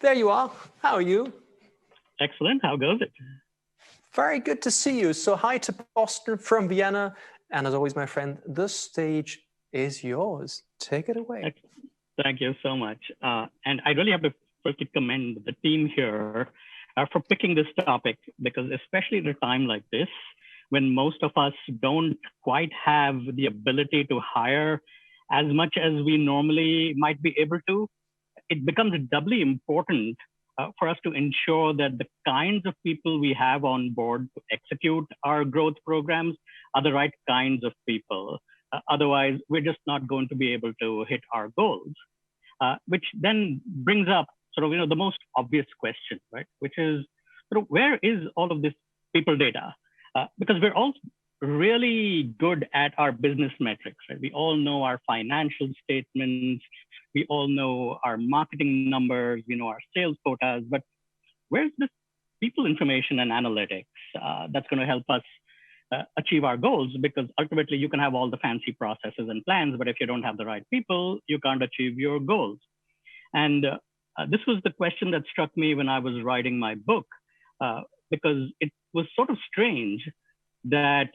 There you are. How are you? Excellent. How goes it? Very good to see you. So hi to Boston from Vienna. And as always, my friend, the stage is yours. Take it away. Thank you so much. And I really have to firstly commend the team here for picking this topic, because especially at a time like this, when most of us don't quite have the ability to hire as much as we normally might be able to, it becomes doubly important for us to ensure that the kinds of people we have on board to execute our growth programs are the right kinds of people. Otherwise, we're just not going to be able to hit our goals, which then brings up sort of, the most obvious question, right? Which is, where is all of this people data? Because we're all really good at our business metrics, right? We all know our financial statements. We all know our marketing numbers, we know our sales quotas, but where's this people information and analytics that's going to help us achieve our goals? Because ultimately you can have all the fancy processes and plans, but if you don't have the right people, you can't achieve your goals. And this was the question that struck me when I was writing my book, because it was sort of strange that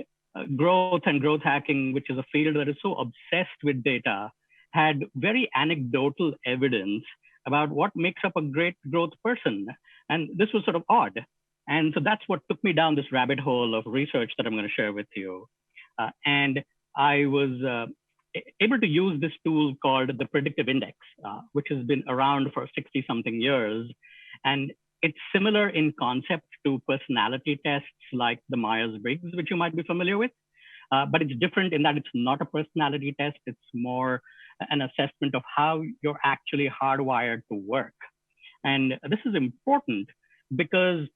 growth and growth hacking, which is a field that is so obsessed with data, had very anecdotal evidence about what makes up a great growth person. And this was sort of odd. And so that's what took me down this rabbit hole of research that I'm going to share with you. And I was able to use this tool called the predictive index, which has been around for 60-something years. And it's similar in concept to personality tests like the Myers-Briggs, which you might be familiar with. But it's different in that it's not a personality test. It's more an assessment of how you're actually hardwired to work. And this is important because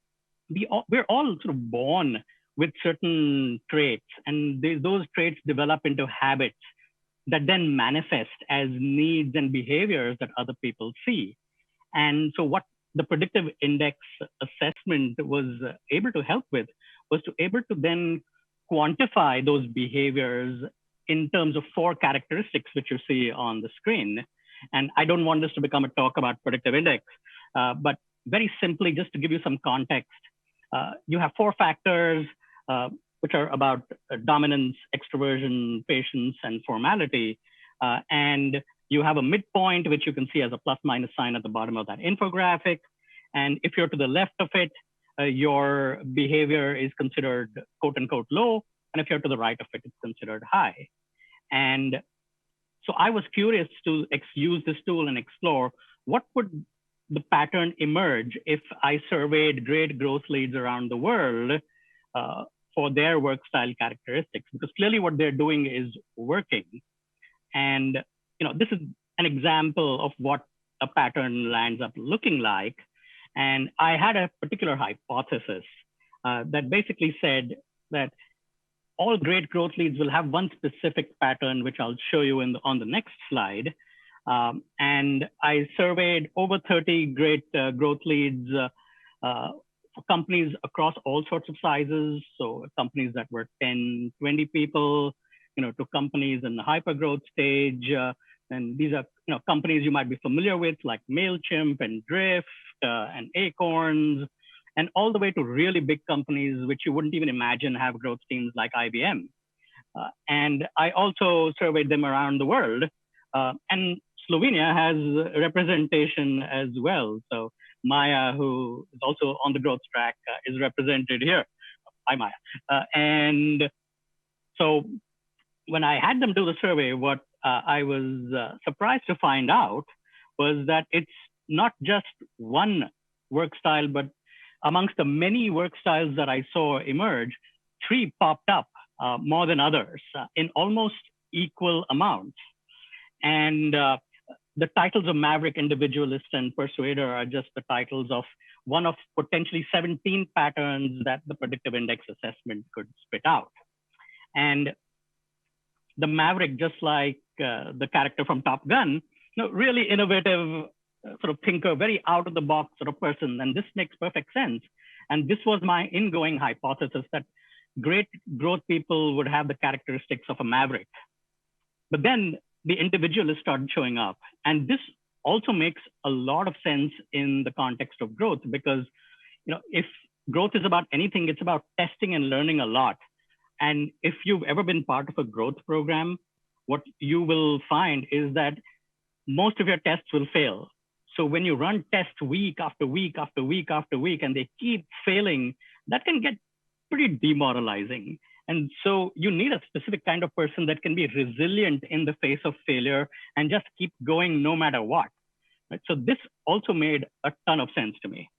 we're all sort of born with certain traits, and those traits develop into habits that then manifest as needs and behaviors that other people see. And so what the predictive index assessment was able to help with was to able to then quantify those behaviors in terms of 4 characteristics, which you see on the screen. And I don't want this to become a talk about predictive index, but very simply, just to give you some context, you have 4 factors, which are about dominance, extroversion, patience, and formality. And you have a midpoint, which you can see as a plus minus sign at the bottom of that infographic. And if you're to the left of it, your behavior is considered quote unquote low. And if you're to the right of it, it's considered high. And so I was curious to use this tool and explore what would the pattern emerge if I surveyed great growth leads around the world for their work style characteristics, because clearly what they're doing is working. And this is an example of what a pattern lands up looking like. And I had a particular hypothesis that basically said that all great growth leads will have one specific pattern, which I'll show you on the next slide. And I surveyed over 30 great growth leads for companies across all sorts of sizes. So companies that were 10, 20 people, to companies in the hyper growth stage. And these are companies you might be familiar with, like MailChimp and Drift and Acorns, and all the way to really big companies, which you wouldn't even imagine have growth teams like IBM. And I also surveyed them around the world. And Slovenia has representation as well. So Maja, who is also on the growth track, is represented here. Hi, Maja. And so when I had them do the survey, what I was surprised to find out was that it's not just one work style, but amongst the many work styles that I saw emerge, 3 popped up more than others in almost equal amounts. And the titles of Maverick, Individualist, and Persuader are just the titles of one of potentially 17 patterns that the predictive index assessment could spit out. And the Maverick, just like the character from Top Gun, really innovative sort of thinker, very out of the box sort of person. And this makes perfect sense. And this was my ingoing hypothesis that great growth people would have the characteristics of a Maverick. But then the individualists started showing up. And this also makes a lot of sense in the context of growth, because if growth is about anything, it's about testing and learning a lot. And if you've ever been part of a growth program, what you will find is that most of your tests will fail. So when you run tests week after week after week after week, and they keep failing, that can get pretty demoralizing. And so you need a specific kind of person that can be resilient in the face of failure and just keep going no matter what. Right? So this also made a ton of sense to me.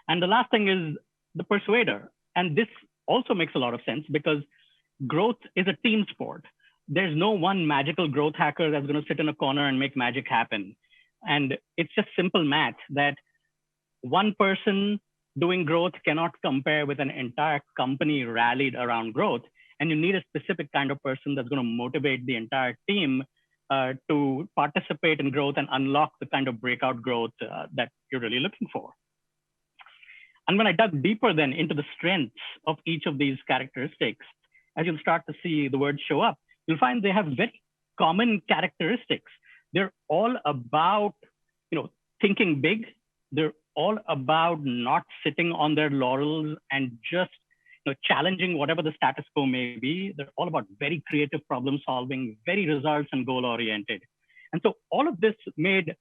And the last thing is the persuader. And this also makes a lot of sense because growth is a team sport. There's no one magical growth hacker that's going to sit in a corner and make magic happen. And it's just simple math that one person doing growth cannot compare with an entire company rallied around growth. And you need a specific kind of person that's going to motivate the entire team to participate in growth and unlock the kind of breakout growth that you're really looking for. And when I dug deeper then into the strengths of each of these characteristics, as you'll start to see the words show up, you'll find they have very common characteristics. They're all about, thinking big. They're all about not sitting on their laurels and just challenging whatever the status quo may be. They're all about very creative problem solving, very results and goal oriented. And so all of this made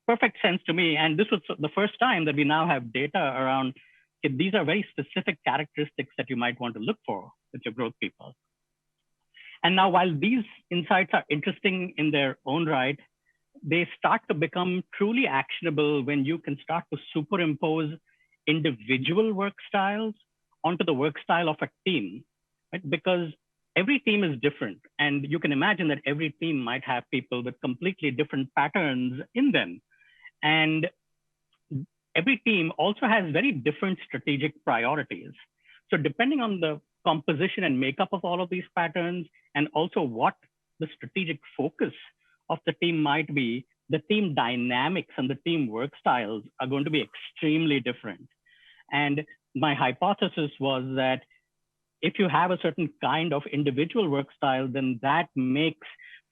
perfect sense to me. And this was the first time that we now have data around, these are very specific characteristics that you might want to look for with your growth people. And now while these insights are interesting in their own right, they start to become truly actionable when you can start to superimpose individual work styles onto the work style of a team, right? Because every team is different. And you can imagine that every team might have people with completely different patterns in them. And every team also has very different strategic priorities. So depending on the composition and makeup of all of these patterns, and also what the strategic focus of the team might be, the team dynamics and the team work styles are going to be extremely different. And my hypothesis was that if you have a certain kind of individual work style, then that makes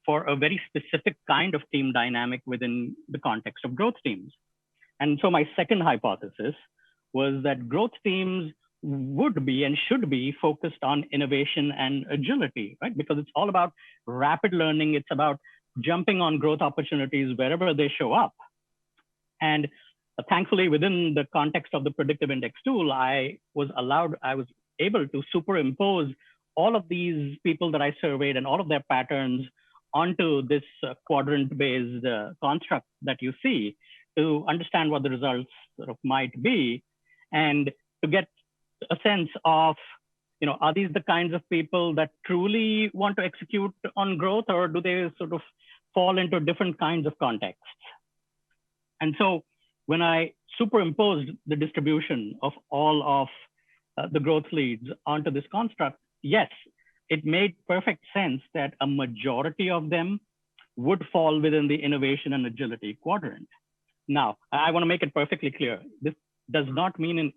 for a very specific kind of team dynamic within the context of growth teams. And so my second hypothesis was that growth teams would be and should be focused on innovation and agility, right? Because it's all about rapid learning. It's about jumping on growth opportunities wherever they show up. And thankfully, within the context of the predictive index tool, I was able to superimpose all of these people that I surveyed and all of their patterns onto this quadrant-based construct that you see to understand what the results sort of might be, and to get a sense of, are these the kinds of people that truly want to execute on growth, or do they sort of fall into different kinds of contexts? And so when I superimposed the distribution of all of the growth leads onto this construct, yes, it made perfect sense that a majority of them would fall within the innovation and agility quadrant. Now, I want to make it perfectly clear. This does not mean in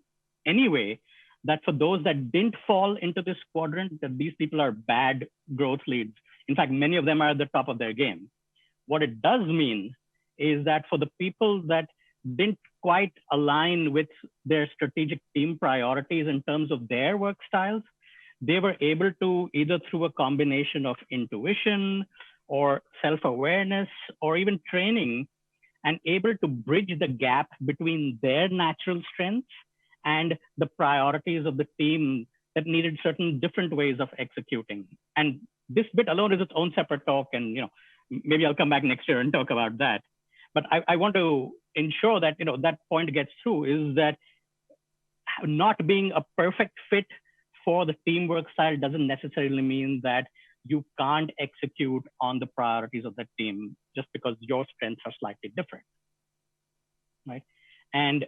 any way that for those that didn't fall into this quadrant, that these people are bad growth leads. In fact, many of them are at the top of their game. What it does mean is that for the people that didn't quite align with their strategic team priorities in terms of their work styles, they were able to, either through a combination of intuition or self-awareness or even training, and able to bridge the gap between their natural strengths and the priorities of the team that needed certain different ways of executing. And this bit alone is its own separate talk, and maybe I'll come back next year and talk about that. But I want to ensure that that point gets through, is that not being a perfect fit for the teamwork style doesn't necessarily mean that you can't execute on the priorities of the team just because your strengths are slightly different, right? And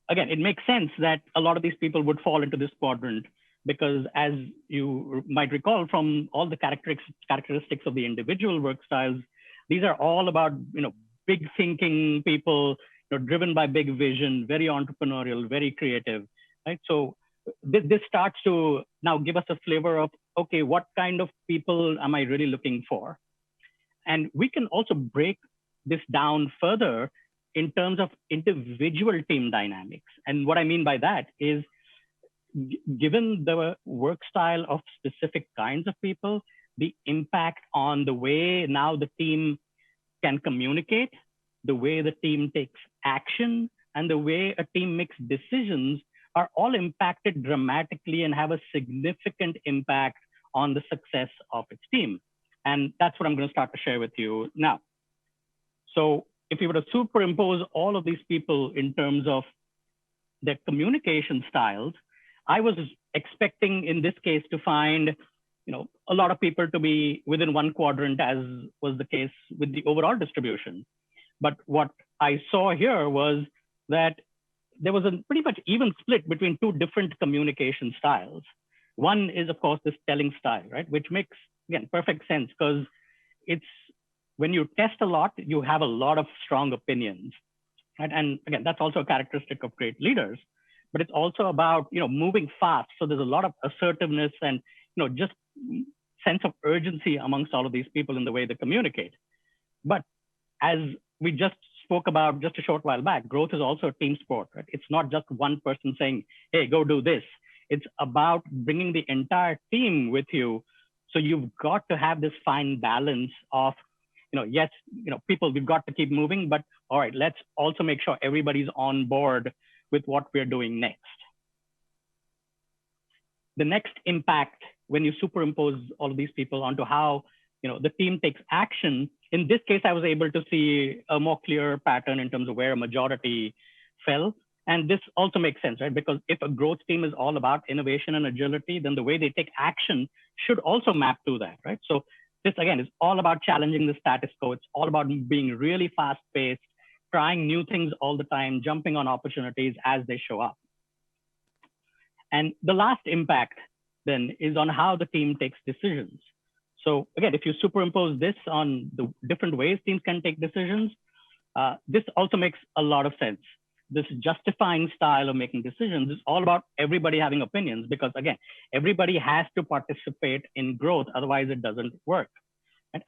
again, it makes sense that a lot of these people would fall into this quadrant because, as you might recall from all the characteristics of the individual work styles, these are all about big thinking people, driven by big vision, very entrepreneurial, very creative, right? So this starts to now give us a flavor of, okay, what kind of people am I really looking for? And we can also break this down further in terms of individual team dynamics. And what I mean by that is, given the work style of specific kinds of people, the impact on the way now the team can communicate, the way the team takes action, and the way a team makes decisions are all impacted dramatically and have a significant impact on the success of its team. And that's what I'm going to start to share with you now. So if you were to superimpose all of these people in terms of their communication styles, I was expecting in this case to find a lot of people to be within one quadrant, as was the case with the overall distribution. But what I saw here was that there was a pretty much even split between two different communication styles. One is, of course, this telling style, right? Which makes, again, perfect sense, because it's when you test a lot, you have a lot of strong opinions, right? And again, that's also a characteristic of great leaders, but it's also about, moving fast. So there's a lot of assertiveness and, just sense of urgency amongst all of these people in the way they communicate. But as we just spoke about just a short while back, growth is also a team sport, right? It's not just one person saying, hey, go do this. It's about bringing the entire team with you. So you've got to have this fine balance of, yes, people, we've got to keep moving, but all right, let's also make sure everybody's on board with what we're doing next. The next impact, when you superimpose all of these people onto how the team takes action, in this case, I was able to see a more clear pattern in terms of where a majority fell. And this also makes sense, right? Because if a growth team is all about innovation and agility, then the way they take action should also map to that, right? So this, again, is all about challenging the status quo. It's all about being really fast-paced, trying new things all the time, jumping on opportunities as they show up. And the last impact then is on how the team takes decisions. So again, if you superimpose this on the different ways teams can take decisions, this also makes a lot of sense. This justifying style of making decisions is all about everybody having opinions, because again, everybody has to participate in growth, otherwise it doesn't work.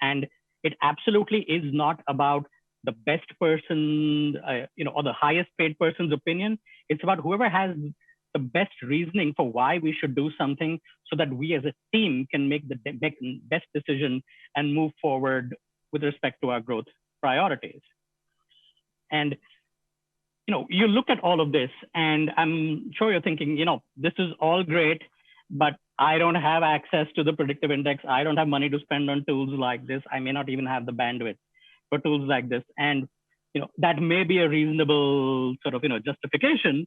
And it absolutely is not about the best person, or the highest paid person's opinion. It's about whoever has the best reasoning for why we should do something, so that we as a team can make the best decision and move forward with respect to our growth priorities. And you look at all of this, and I'm sure you're thinking, this is all great, but I don't have access to the predictive index. I don't have money to spend on tools like this. I may not even have the bandwidth for tools like this. And that may be a reasonable sort of justification,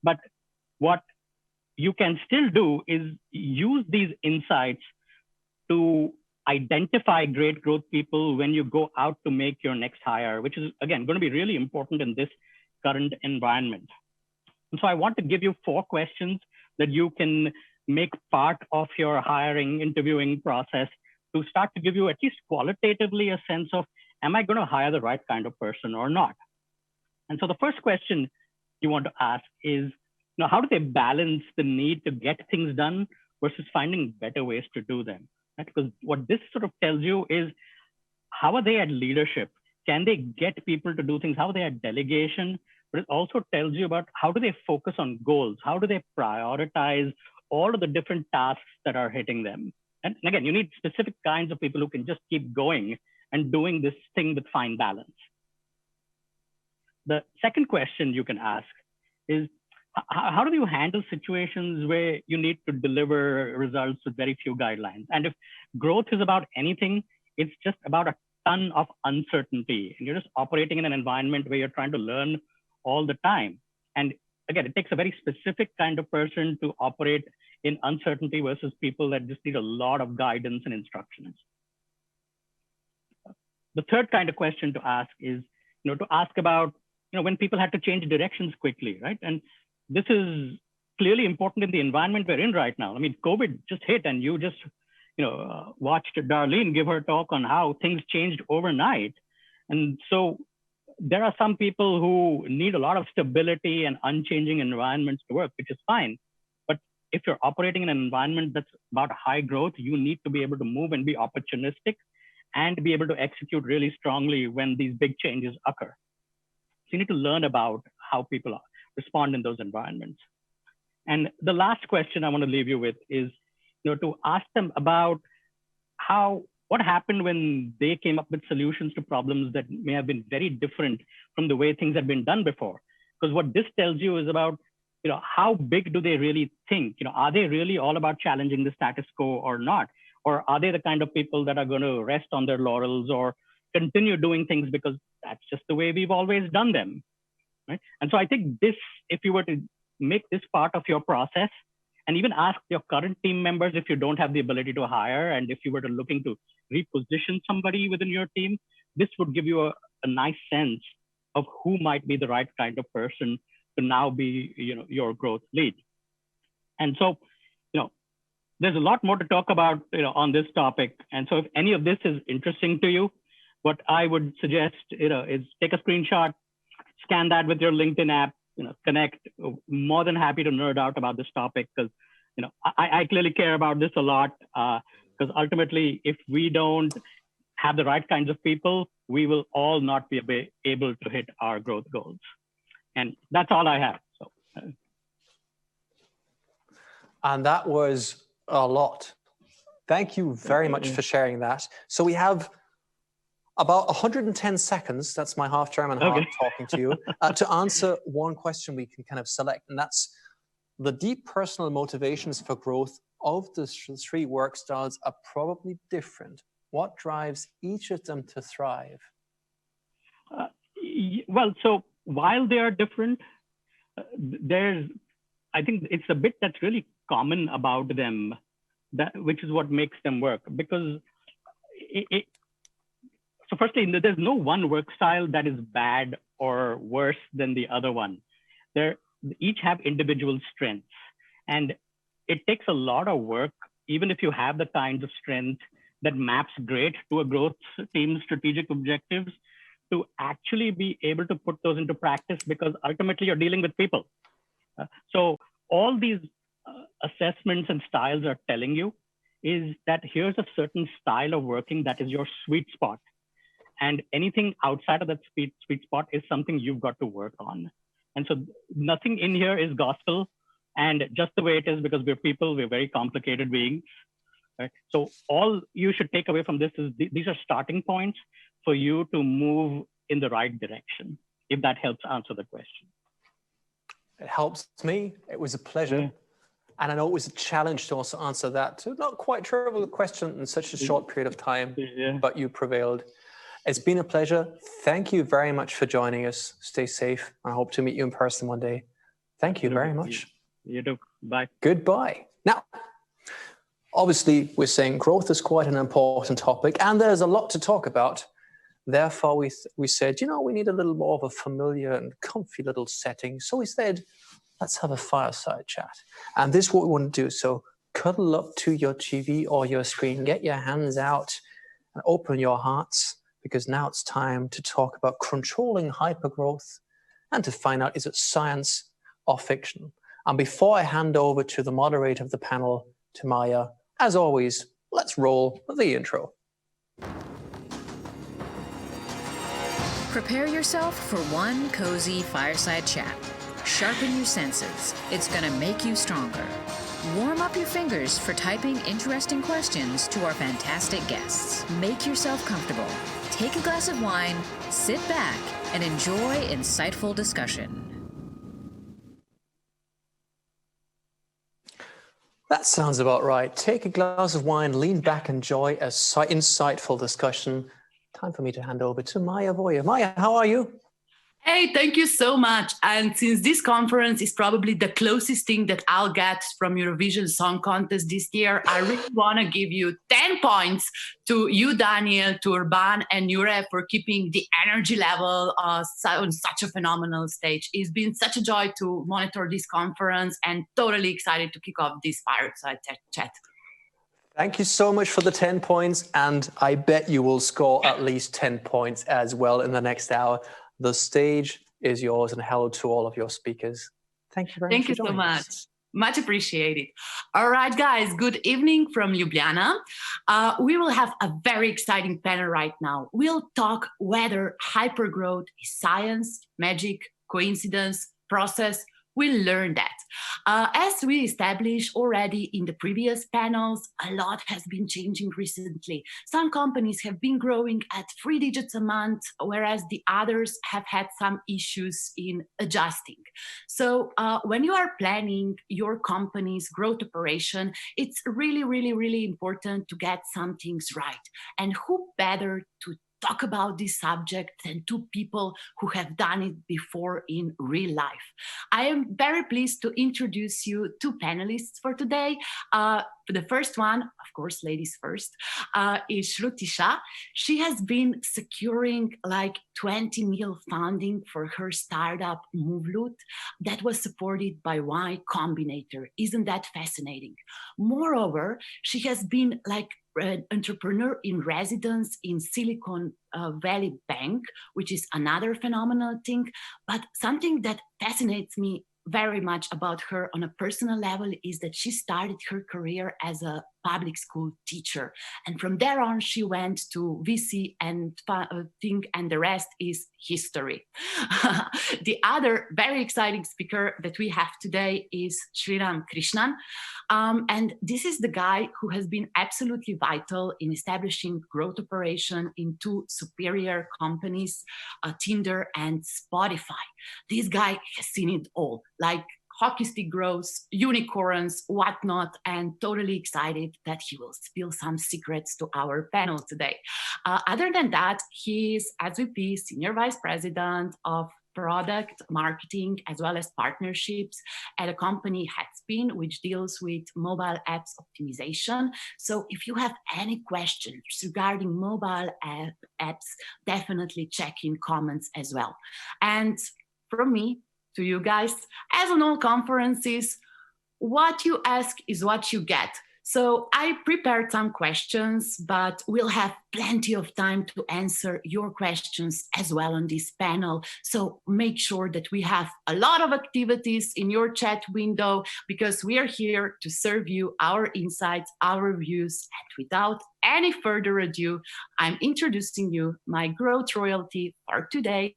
but what you can still do is use these insights to identify great growth people when you go out to make your next hire, which is again going to be really important in this current environment. And so I want to give you 4 questions that you can make part of your hiring, interviewing process to start to give you at least qualitatively a sense of, am I going to hire the right kind of person or not? And so the first question you want to ask is, how do they balance the need to get things done versus finding better ways to do them? Right? Because what this sort of tells you is, how are they at leadership? Can they get people to do things? How are they at delegation? But it also tells you about how do they focus on goals? How do they prioritize all of the different tasks that are hitting them? And again, you need specific kinds of people who can just keep going and doing this thing with fine balance. The second question you can ask is, how do you handle situations where you need to deliver results with very few guidelines? And if growth is about anything, it's just about a ton of uncertainty. And you're just operating in an environment where you're trying to learn all the time. And again, it takes a very specific kind of person to operate in uncertainty versus people that just need a lot of guidance and instructions. The third kind of question to ask is, to ask about, when people had to change directions quickly, right? And this is clearly important in the environment we're in right now. I mean, COVID just hit, and you just, watched Darlene give her talk on how things changed overnight. And so there are some people who need a lot of stability and unchanging environments to work, which is fine. But if you're operating in an environment that's about high growth, you need to be able to move and be opportunistic and be able to execute really strongly when these big changes occur. So you need to learn about how people respond in those environments. And the last question I want to leave you with is, to ask them about what happened when they came up with solutions to problems that may have been very different from the way things had been done before. Because what this tells you is about, how big do they really think? Are they really all about challenging the status quo or not? Or are they the kind of people that are going to rest on their laurels or continue doing things because that's just the way we've always done them, right? And so I think this, if you were to make this part of your process, and even ask your current team members if you don't have the ability to hire, and if you were to looking to reposition somebody within your team, this would give you a nice sense of who might be the right kind of person to now be, your growth lead. And so, there's a lot more to talk about, on this topic. And so if any of this is interesting to you, what I would suggest, is take a screenshot, scan that with your LinkedIn app, connect. More than happy to nerd out about this topic, because I clearly care about this a lot, because ultimately, if we don't have the right kinds of people, we will all not be able to hit our growth goals. And that's all I have. So, and that was a lot. Thank you very much for sharing that. So we have about 110 seconds, that's my half German heart talking to you, to answer one question we can kind of select, and that's the deep personal motivations for growth of the 3 work styles are probably different. What drives each of them to thrive? Well, so while they are different, I think it's a bit that's really common about them, which is what makes them work. Because so firstly, there's no one work style that is bad or worse than the other one. They each have individual strengths. And it takes a lot of work, even if you have the kinds of strength that maps great to a growth team's strategic objectives, to actually be able to put those into practice, because ultimately you're dealing with people. So all these assessments and styles are telling you is that here's a certain style of working that is your sweet spot. And anything outside of that sweet spot is something you've got to work on. And so nothing in here is gospel, and just the way it is, because we're people, we're very complicated beings. Right? So all you should take away from this is these are starting points for you to move in the right direction, if that helps answer the question. It helps me. It was a pleasure. Yeah. And I know it was a challenge to also answer that not quite trivial question in such a short period of time, but you prevailed. It's been a pleasure. Thank you very much for joining us. Stay safe. I hope to meet you in person one day. Thank you very much. You too. Bye. Goodbye. Now, obviously, we're saying growth is quite an important topic, and there's a lot to talk about. Therefore, we said, we need a little more of a familiar and comfy little setting. So we said, let's have a fireside chat. And this is what we want to do. So cuddle up to your TV or your screen, get your hands out and open your hearts, because now it's time to talk about controlling hypergrowth and to find out, is it science or fiction? And before I hand over to the moderator of the panel, to Maja, as always, let's roll the intro. Prepare yourself for one cozy fireside chat. Sharpen your senses. It's going to make you stronger. Warm up your fingers for typing interesting questions to our fantastic guests. Make yourself comfortable. Take a glass of wine, sit back, and enjoy insightful discussion. That sounds about right. Take a glass of wine, lean back, enjoy a insightful discussion. Time for me to hand over to Maja Voje. Maja, how are you? Hey, thank you so much. And since this conference is probably the closest thing that I'll get from Eurovision Song Contest this year, I really want to give you 10 points to you, Daniel, to Urban and Jure for keeping the energy level on such a phenomenal stage. It's been such a joy to monitor this conference and totally excited to kick off this fireside chat. Thank you so much for the 10 points. And I bet you will score at least 10 points as well in the next hour. The stage is yours, and hello to all of your speakers. Thank you very much. Thank you so much. Much appreciated. All right, guys, good evening from Ljubljana. We will have a very exciting panel right now. We'll talk whether hypergrowth is science, magic, coincidence, process. We'll learn that. As we established already in the previous panels, a lot has been changing recently. Some companies have been growing at 3 digits a month, whereas the others have had some issues in adjusting. So when you are planning your company's growth operation, it's really, really, really important to get some things right. And who better to talk about this subject than two people who have done it before in real life. I am very pleased to introduce you two panelists for today. The first one, of course, ladies first, is Shruti Shah. She has been securing like 20 mil funding for her startup Movlut that was supported by Y Combinator. Isn't that fascinating? Moreover, she has been like an entrepreneur in residence in Silicon Valley Bank, which is another phenomenal thing. But something that fascinates me very much about her on a personal level is that she started her career as a public school teacher. And from there on, she went to VC and the rest is history. The other very exciting speaker that we have today is Sriram Krishnan. And this is the guy who has been absolutely vital in establishing growth operation in two superior companies, Tinder and Spotify. This guy has seen it all, like hockey stick growth, unicorns, whatnot, and totally excited that he will spill some secrets to our panel today. Other than that, he is SVP, Senior Vice President of Product Marketing as well as Partnerships at a company, HeadSpin, which deals with mobile apps optimization. So if you have any questions regarding mobile apps, definitely check in comments as well. And from me, to you guys, as on all conferences, what you ask is what you get. So I prepared some questions, but we'll have plenty of time to answer your questions as well on this panel. So make sure that we have a lot of activities in your chat window, because we are here to serve you our insights, our views. And without any further ado, I'm introducing you my growth royalty for today.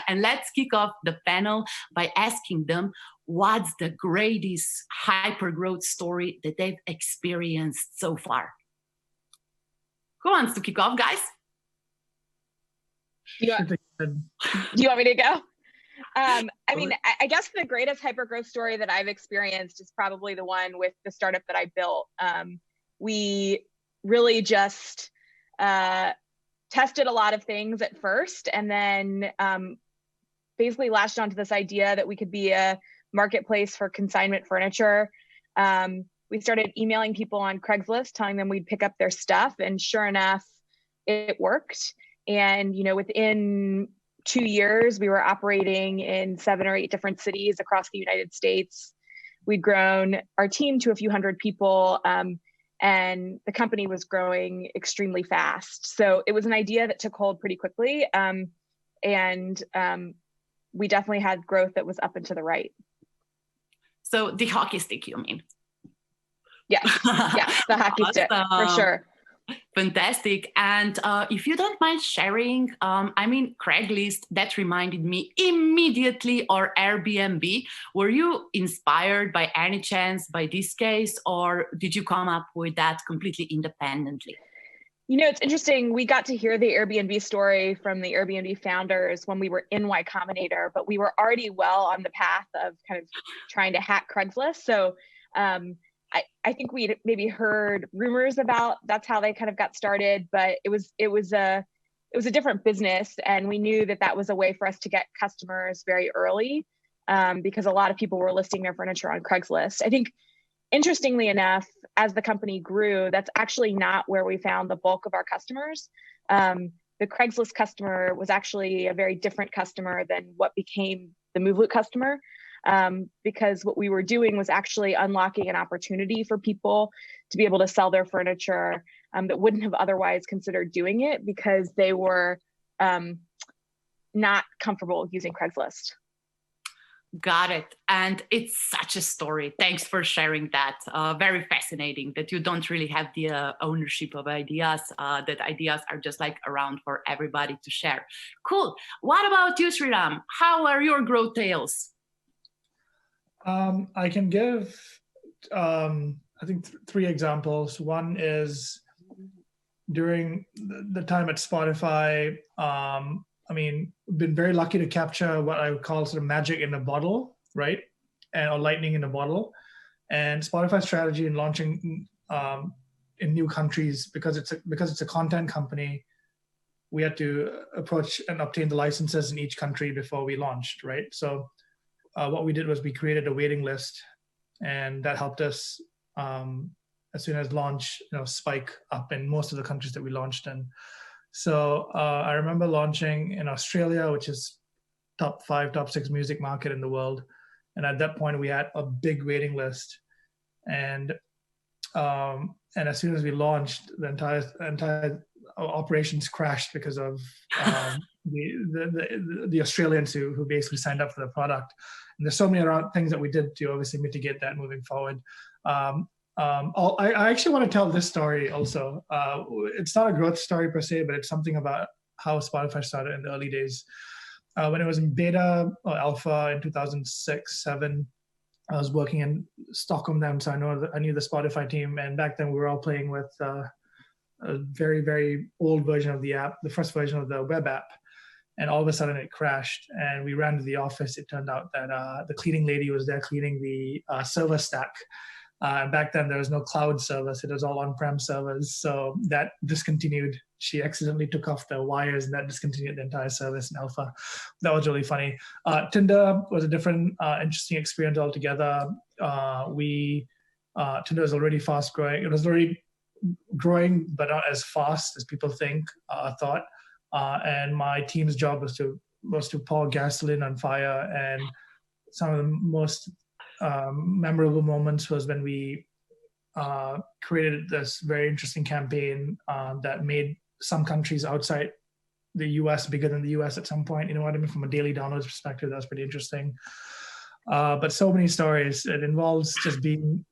And let's kick off the panel by asking them, what's the greatest hyper growth story that they've experienced so far? Who wants to kick off, guys? Do you want me to go? I mean, I guess the greatest hyper growth story that I've experienced is probably the one with the startup that I built. We really just tested a lot of things at first, and then basically latched onto this idea that we could be a marketplace for consignment furniture. We started emailing people on Craigslist, telling them we'd pick up their stuff, and sure enough, it worked. And within 2 years, we were operating in 7 or 8 different cities across the United States. We'd grown our team to a few hundred people, and the company was growing extremely fast. So it was an idea that took hold pretty quickly, and we definitely had growth that was up and to the right. So the hockey stick, you mean? Yeah, yeah, the hockey stick, for sure. Fantastic. And if you don't mind sharing, I mean, Craigslist, that reminded me immediately, or Airbnb. Were you inspired by any chance by this case, or did you come up with that completely independently? It's interesting. We got to hear the Airbnb story from the Airbnb founders when we were in Y Combinator, but we were already well on the path of kind of trying to hack Craigslist. So I think we'd maybe heard rumors about that's how they kind of got started, but it was a different business, and we knew that was a way for us to get customers very early, because a lot of people were listing their furniture on Craigslist. I think, interestingly enough, as the company grew, that's actually not where we found the bulk of our customers. The Craigslist customer was actually a very different customer than what became the Moveloot customer, because what we were doing was actually unlocking an opportunity for people to be able to sell their furniture that wouldn't have otherwise considered doing it because they were not comfortable using Craigslist. Got it. And it's such a story. Thanks for sharing that. Very fascinating that you don't really have the ownership of ideas, that ideas are just like around for everybody to share. Cool. What about you, Sriram? How are your growth tales? I can give, I think, 3 examples. One is during the time at Spotify, I mean, been very lucky to capture what I would call sort of magic in a bottle, right? Or lightning in a bottle. And Spotify's strategy in launching in new countries, because it's a content company, we had to approach and obtain the licenses in each country before we launched, right? So what we did was we created a waiting list, and that helped us as soon as launch, spike up in most of the countries that we launched in. So I remember launching in Australia, which is top 5, top 6 music market in the world. And at that point, we had a big waiting list. And as soon as we launched, the entire operations crashed because of the Australians who basically signed up for the product. And there's so many things that we did to obviously mitigate that moving forward. I actually want to tell this story also. It's not a growth story per se, but it's something about how Spotify started in the early days. When it was in beta or alpha in 2006-07, I was working in Stockholm then, so I knew the Spotify team. And back then we were all playing with a very, very old version of the app, the first version of the web app. And all of a sudden it crashed, and we ran to the office. It turned out that the cleaning lady was there cleaning the server stack. Back then there was no cloud service. It was all on-prem servers. So that discontinued. She accidentally took off the wires, and that discontinued the entire service in alpha. That was really funny. Tinder was a different, interesting experience altogether. Tinder was already fast growing. It was already growing, but not as fast as people thought. And my team's job was to pour gasoline on fire. And some of the most memorable moments was when we created this very interesting campaign that made some countries outside the US bigger than the US at some point. You know what I mean? From a daily downloads perspective, that's pretty interesting. But so many stories. It involves just being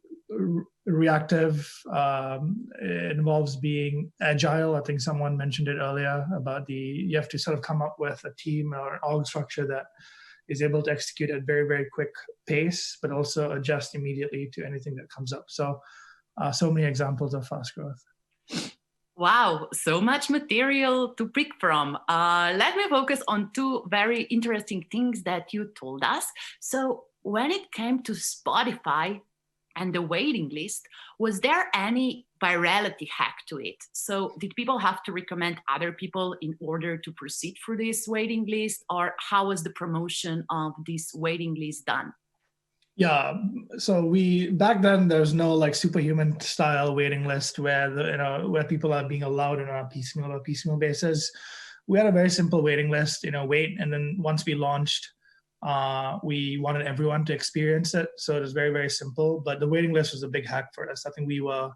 reactive. It involves being agile. I think someone mentioned it earlier about you have to sort of come up with a team or an org structure that is able to execute at very, very quick pace, but also adjust immediately to anything that comes up. So many examples of fast growth. Wow, so much material to pick from. Let me focus on two very interesting things that you told us. So when it came to Spotify and the waiting list, was there any virality hack to it? So did people have to recommend other people in order to proceed through this waiting list, or how was the promotion of this waiting list done? Yeah, so back then there's no like superhuman style waiting list where where people are being allowed on a piecemeal basis. We had a very simple waiting list, wait, and then once we launched, we wanted everyone to experience it. So it was very, very simple. But the waiting list was a big hack for us. I think we were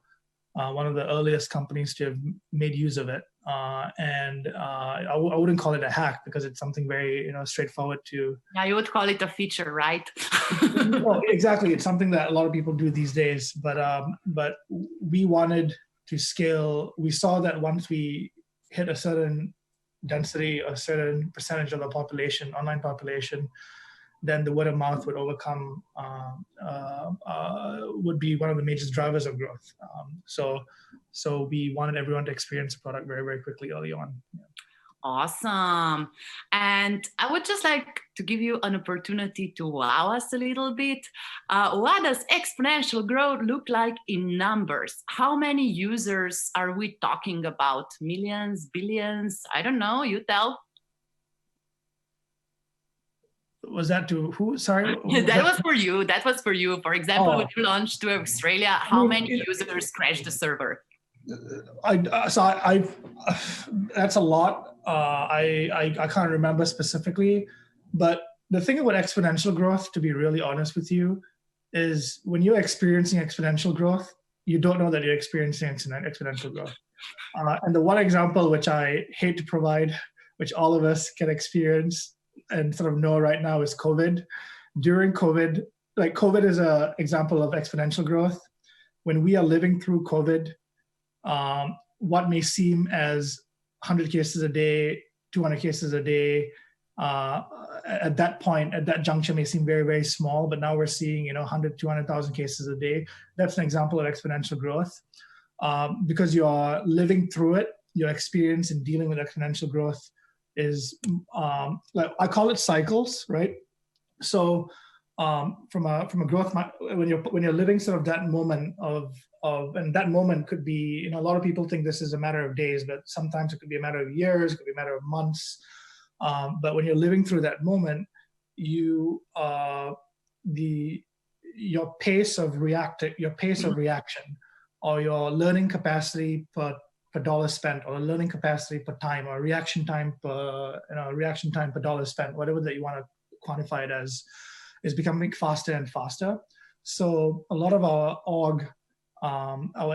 one of the earliest companies to have made use of it. I wouldn't call it a hack because it's something very straightforward to. Yeah, you would call it a feature, right? Well, exactly. It's something that a lot of people do these days. But we wanted to scale. We saw that once we hit a certain density, a certain percentage of the population, online population, then the word of mouth would overcome, would be one of the major drivers of growth. So we wanted everyone to experience the product very, very quickly early on. Yeah. Awesome. And I would just like to give you an opportunity to wow us a little bit. What does exponential growth look like in numbers? How many users are we talking about? Millions, billions? I don't know. You tell. Was that to who? Sorry? That was for you. That was for you. For example, when you launched to Australia, how many users crashed the server? That's a lot. I can't remember specifically, but the thing about exponential growth, to be really honest with you, is when you're experiencing exponential growth, you don't know that you're experiencing exponential growth. And the one example which I hate to provide, which all of us can experience and sort of know right now, is COVID. During COVID, like COVID is an example of exponential growth. When we are living through COVID, what may seem as 100 cases a day, 200 cases a day, at that point, at that juncture may seem very, very small, but now we're seeing 100, 200,000 cases a day. That's an example of exponential growth. Because you are living through it, your experience in dealing with exponential growth is, like I call it cycles, right? So from a growth, when you're living sort of that moment and that moment could be, a lot of people think this is a matter of days, but sometimes it could be a matter of years, it could be a matter of months. But when you're living through that moment, your pace of reaction, or your learning capacity per dollar spent, or learning capacity per time, or reaction time per dollar spent, whatever that you want to quantify it as, is becoming faster and faster. So a lot of our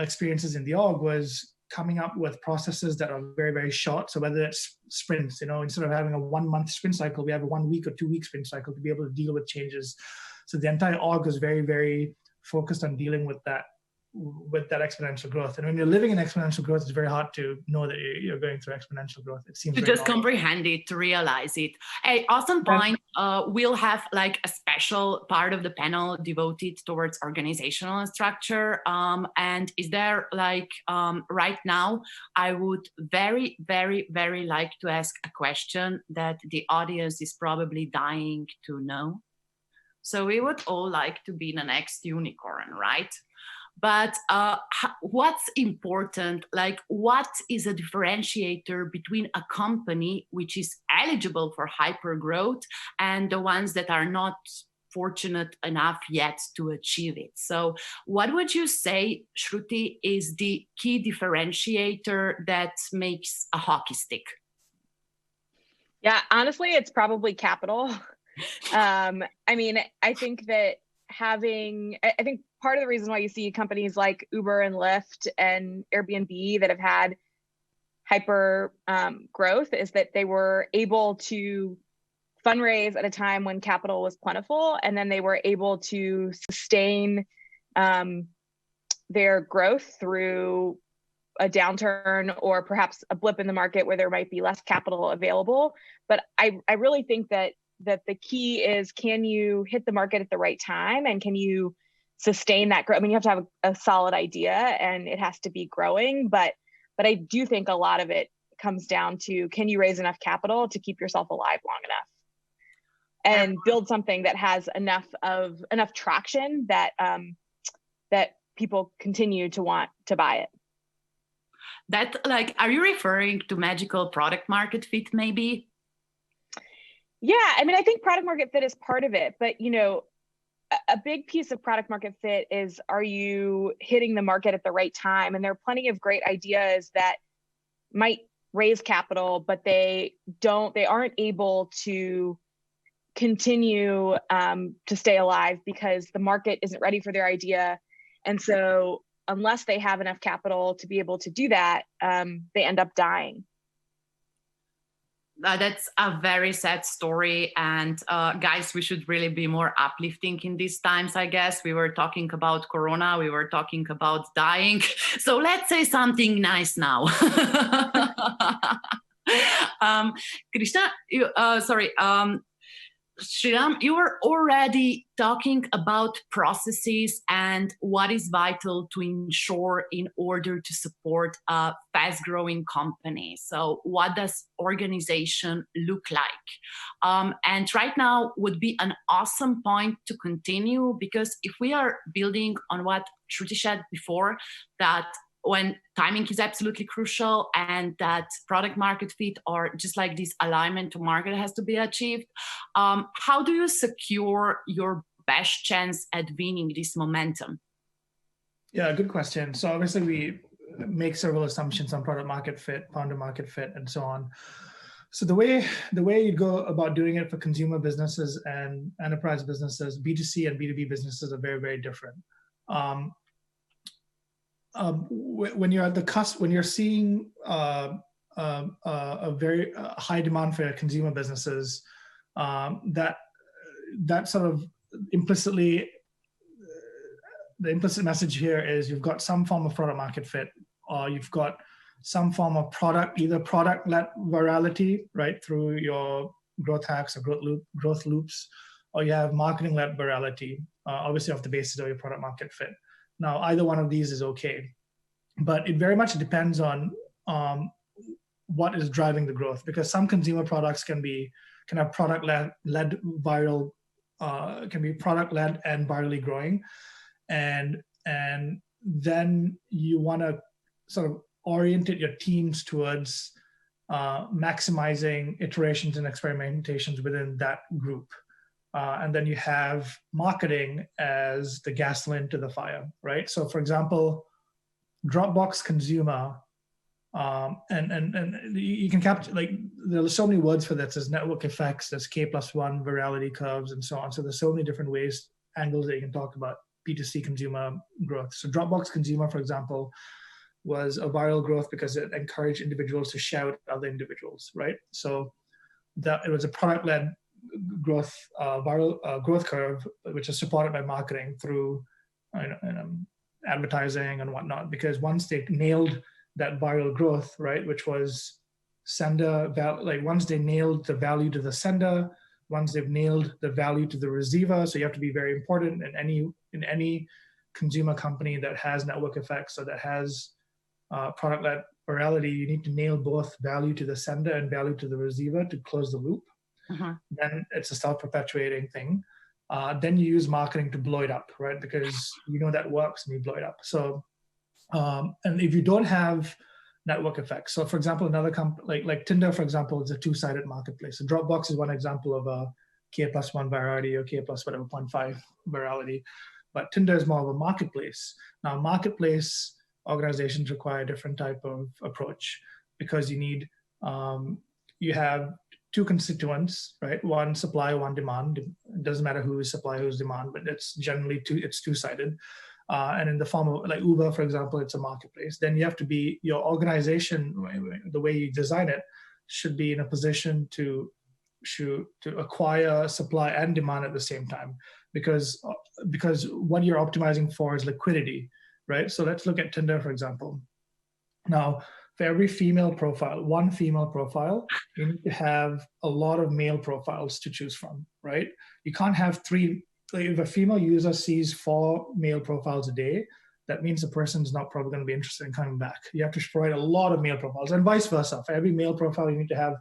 experiences in the org was coming up with processes that are very, very short. So whether it's sprints, instead of having a 1 month sprint cycle, we have a 1 week or 2 week sprint cycle to be able to deal with changes. So the entire org was very, very focused on dealing with that exponential growth. And when you're living in exponential growth, it's very hard to know that you're going through exponential growth. It seems to just comprehend it, to realize it. Hey, awesome point. We'll have like a special part of the panel devoted towards organizational structure. And is there like right now, I would very, very, very like to ask a question that the audience is probably dying to know. So we would all like to be the next unicorn, right? But what's important, like what is a differentiator between a company which is eligible for hypergrowth and the ones that are not fortunate enough yet to achieve it? So what would you say, Shruti, is the key differentiator that makes a hockey stick? Yeah, honestly, it's probably capital. I mean, I think that I think part of the reason why you see companies like Uber and Lyft and Airbnb that have had hyper growth is that they were able to fundraise at a time when capital was plentiful, and then they were able to sustain their growth through a downturn or perhaps a blip in the market where there might be less capital available. But I really think that the key is, can you hit the market at the right time, and can you sustain that growth? I mean, you have to have a solid idea and it has to be growing, but I do think a lot of it comes down to, can you raise enough capital to keep yourself alive long enough and build something that has enough traction that that people continue to want to buy it. That, like, are you referring to magical product market fit maybe? Yeah, I mean, I think product market fit is part of it, but you know, a big piece of product market fit is, are you hitting the market at the right time? And there are plenty of great ideas that might raise capital, but they aren't able to continue to stay alive because the market isn't ready for their idea. And so unless they have enough capital to be able to do that, they end up dying. That's a very sad story. And guys, we should really be more uplifting in these times, I guess. We were talking about Corona, we were talking about dying. So let's say something nice now. Krishna, Sriram, you were already talking about processes and what is vital to ensure in order to support a fast-growing company. So what does organization look like? And right now would be an awesome point to continue, because if we are building on what Shruti said before, that when timing is absolutely crucial and that product market fit or just like this alignment to market has to be achieved, how do you secure your best chance at winning this momentum? Yeah, good question. So obviously we make several assumptions on product market fit, founder market fit, and so on. So the way you go about doing it for consumer businesses and enterprise businesses, B2C and B2B businesses are very, very different. When you're at the cusp, when you're seeing a very high demand for consumer businesses, that sort of implicitly, the implicit message here is you've got some form of product market fit, or you've got some form of product, either product-led virality, right, through your growth hacks or growth loops, or you have marketing-led virality, obviously off the basis of your product market fit. Now, either one of these is okay, but it very much depends on what is driving the growth, because some consumer products can have product-led viral, can be product-led and virally growing, and then you want to sort of orientate your teams towards maximizing iterations and experimentations within that group. And then you have marketing as the gasoline to the fire, right? So for example, Dropbox consumer, and you can capture, like, there are so many words for this. There's network effects, there's K+1 virality curves, and so on. So there's so many different angles that you can talk about B2C consumer growth. So Dropbox consumer, for example, was a viral growth because it encouraged individuals to share with other individuals, right? So that it was a product-led growth, viral growth curve, which is supported by marketing through advertising and whatnot. Because once they nailed that viral growth, right, which was sender, like once they nailed the value to the sender, once they've nailed the value to the receiver, so you have to be very important in any consumer company that has network effects or that has product-led virality, you need to nail both value to the sender and value to the receiver to close the loop. Then it's a self-perpetuating thing. Then you use marketing to blow it up, right? Because you know that works and you blow it up. So, and if you don't have network effects, so for example, another company like Tinder, for example, is a two-sided marketplace. So Dropbox is one example of a K+1 virality or K+ whatever 0.5 virality, but Tinder is more of a marketplace. Now, marketplace organizations require a different type of approach because you need, you have two constituents, right? One supply, one demand, It doesn't matter who is supply, who's demand, but it's generally it's two-sided. And in the form of like Uber, for example, it's a marketplace. Then you have to be, your organization, the way you design it, should be in a position to acquire supply and demand at the same time, because what you're optimizing for is liquidity, right? So let's look at Tinder, for example. Now, for every female profile, one female profile, you need to have a lot of male profiles to choose from, right? You can't have three. If a female user sees 4 male profiles a day, that means the person's not probably going to be interested in coming back. You have to provide a lot of male profiles, and vice versa. For every male profile, you need to have,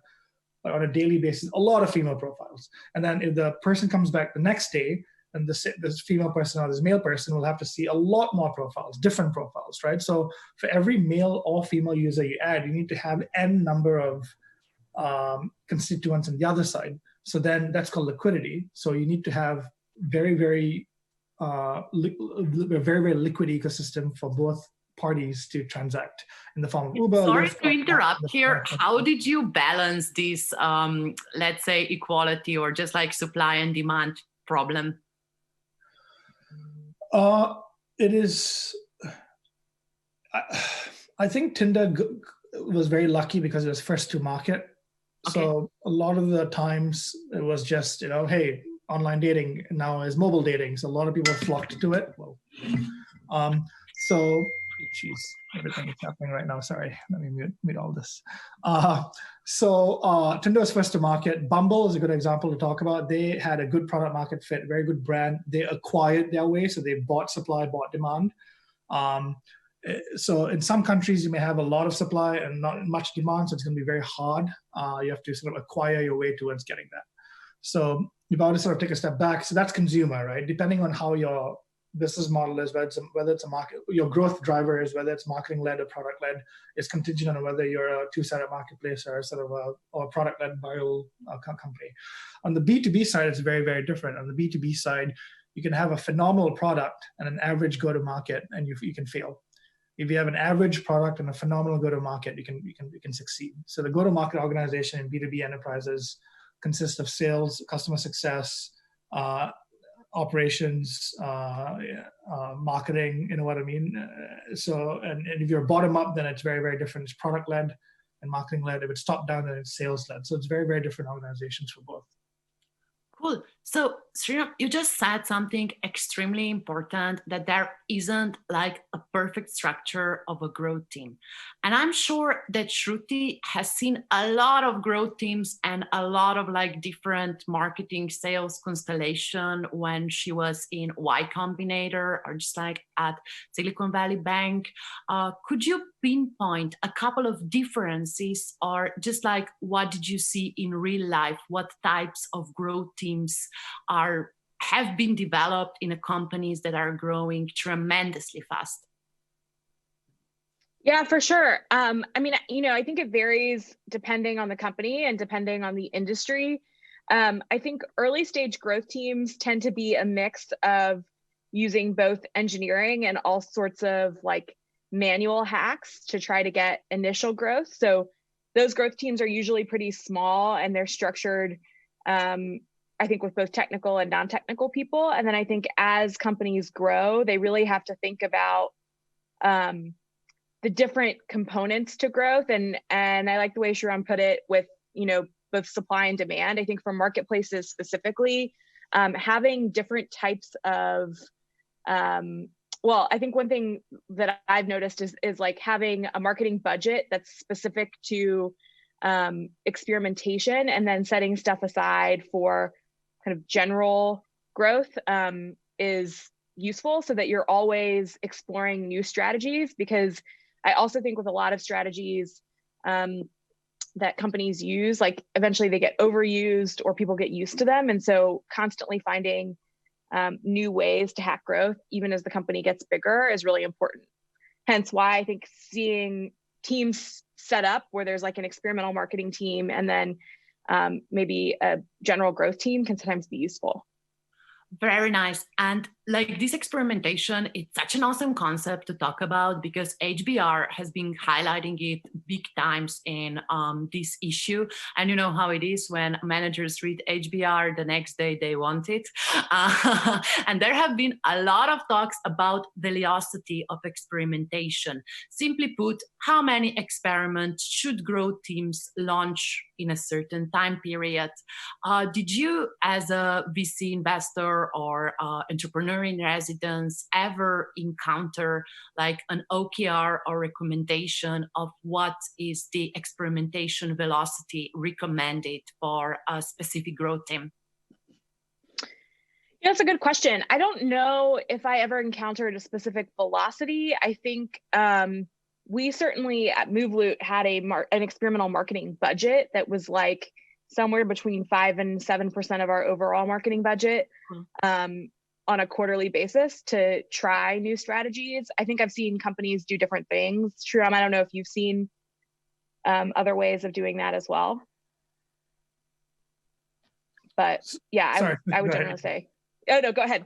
on a daily basis, a lot of female profiles. And then if the person comes back the next day, and this female person or this male person will have to see a lot more profiles, different profiles, right? So for every male or female user you add, you need to have N number of constituents on the other side. So then that's called liquidity. So you need to have very, very liquid ecosystem for both parties to transact in the form of Uber. Sorry to interrupt here. How did you balance this, let's say, equality or just like supply and demand problem? It is, I think Tinder was very lucky because it was first to market. Okay. So a lot of the times it was just, hey, online dating now is mobile dating. So a lot of people flocked to it. Well, geez, everything is happening right now. Sorry, let me mute all this. Tinder was first to market. Bumble is a good example to talk about. They had a good product market fit, very good brand. They acquired their way, so they bought supply, bought demand. So in some countries, you may have a lot of supply and not much demand, so it's going to be very hard. You have to sort of acquire your way towards getting that. So you've got to sort of take a step back. So that's consumer, right? Depending on how your business model is, whether it's a market, your growth driver is, whether it's marketing-led or product-led, is contingent on whether you're a two-sided marketplace or sort of a product-led viral company. On the B2B side, it's very, very different. On the B2B side, you can have a phenomenal product and an average go-to-market, and you can fail. If you have an average product and a phenomenal go-to-market, you can succeed. So the go-to-market organization in B2B enterprises consists of sales, customer success, operations, marketing, you know what I mean? And if you're bottom up, then it's very, very different. It's product led and marketing led. If it's top down, then it's sales led. So it's very, very different organizations for both. Cool. So Sriram, you just said something extremely important, that there isn't like a perfect structure of a growth team. And I'm sure that Shruti has seen a lot of growth teams and a lot of like different marketing sales constellation when she was in Y Combinator or just like at Silicon Valley Bank. Could you pinpoint a couple of differences, or just like what did you see in real life? What types of growth teams have been developed in companies that are growing tremendously fast? Yeah, for sure. I mean, I think it varies depending on the company and depending on the industry. I think early stage growth teams tend to be a mix of using both engineering and all sorts of like manual hacks to try to get initial growth. So those growth teams are usually pretty small, and they're structured, I think, with both technical and non-technical people. And then I think as companies grow, they really have to think about the different components to growth. And I like the way Sriram put it with, both supply and demand. I think for marketplaces specifically, having different types of, I think one thing that I've noticed is like having a marketing budget that's specific to experimentation, and then setting stuff aside for kind of general growth is useful, so that you're always exploring new strategies. Because I also think with a lot of strategies that companies use, like eventually they get overused or people get used to them. And so constantly finding new ways to hack growth, even as the company gets bigger, is really important. Hence why I think seeing teams set up where there's like an experimental marketing team and then maybe a general growth team can sometimes be useful. Very nice. And like this experimentation, it's such an awesome concept to talk about because HBR has been highlighting it big times in this issue. And you know how it is when managers read HBR, the next day they want it. And there have been a lot of talks about velocity of experimentation. Simply put, how many experiments should growth teams launch in a certain time period? Did you, as a VC investor or entrepreneur in residence, ever encounter like an OKR or recommendation of what is the experimentation velocity recommended for a specific growth team? Yeah, that's a good question. I don't know if I ever encountered a specific velocity. I think we certainly at MoveLoot had an experimental marketing budget that was like somewhere between 5 and 7% of our overall marketing budget on a quarterly basis to try new strategies. I think I've seen companies do different things. Sriram, I don't know if you've seen other ways of doing that as well. But yeah, I would generally say. Oh, no, go ahead.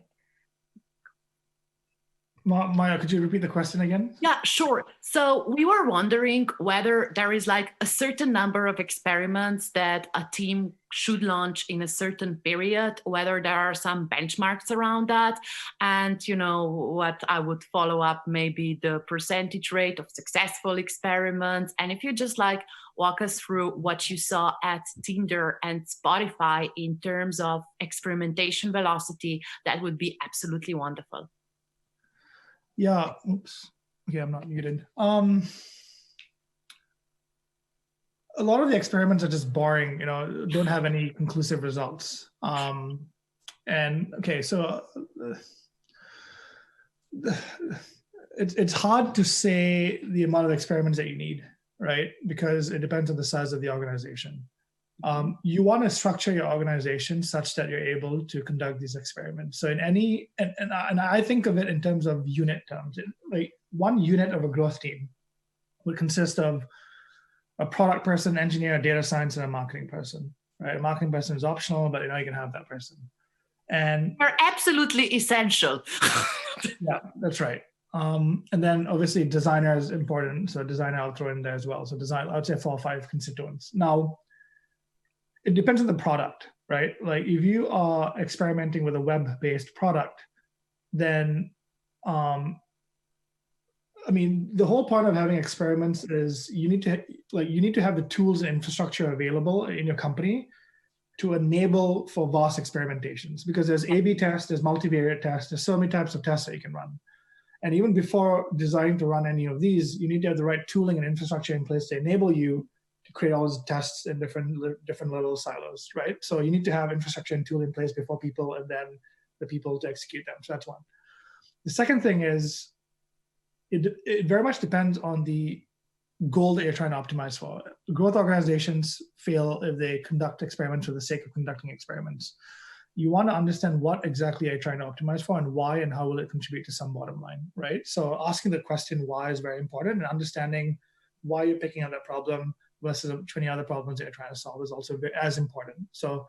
Maja, could you repeat the question again? Yeah, sure. So we were wondering whether there is like a certain number of experiments that a team should launch in a certain period, whether there are some benchmarks around that. And, you know, what I would follow up maybe the percentage rate of successful experiments. And if you just like walk us through what you saw at Tinder and Spotify in terms of experimentation velocity, that would be absolutely wonderful. Yeah, oops. Okay, I'm not muted. A lot of the experiments are just boring, you know, don't have any conclusive results. And okay, so it's hard to say the amount of experiments that you need, right? Because it depends on the size of the organization. You want to structure your organization such that you're able to conduct these experiments. So in any, and I think of it in terms of unit terms, like one unit of a growth team would consist of a product person, engineer, a data science, and a marketing person, right? A marketing person is optional, but you know, you can have that person. And they're absolutely essential. Yeah, that's right. And then obviously designer is important. So designer I'll throw in there as well. So design, I would say 4 or 5 constituents. Now, it depends on the product, right? Like if you are experimenting with a web-based product, then, I mean, the whole point of having experiments is you need to have the tools and infrastructure available in your company to enable for vast experimentations, because there's A/B tests, there's multivariate tests, there's so many types of tests that you can run. And even before designing to run any of these, you need to have the right tooling and infrastructure in place to enable you to create all those tests in different level silos, right? So you need to have infrastructure and tool in place before people, and then the people to execute them. So that's one. The second thing is, it very much depends on the goal that you're trying to optimize for. Growth organizations fail if they conduct experiments for the sake of conducting experiments. You want to understand what exactly you're trying to optimize for and why, and how will it contribute to some bottom line, right? So asking the question why is very important, and understanding why you're picking up that problem versus 20 other problems that you're trying to solve is also as important. So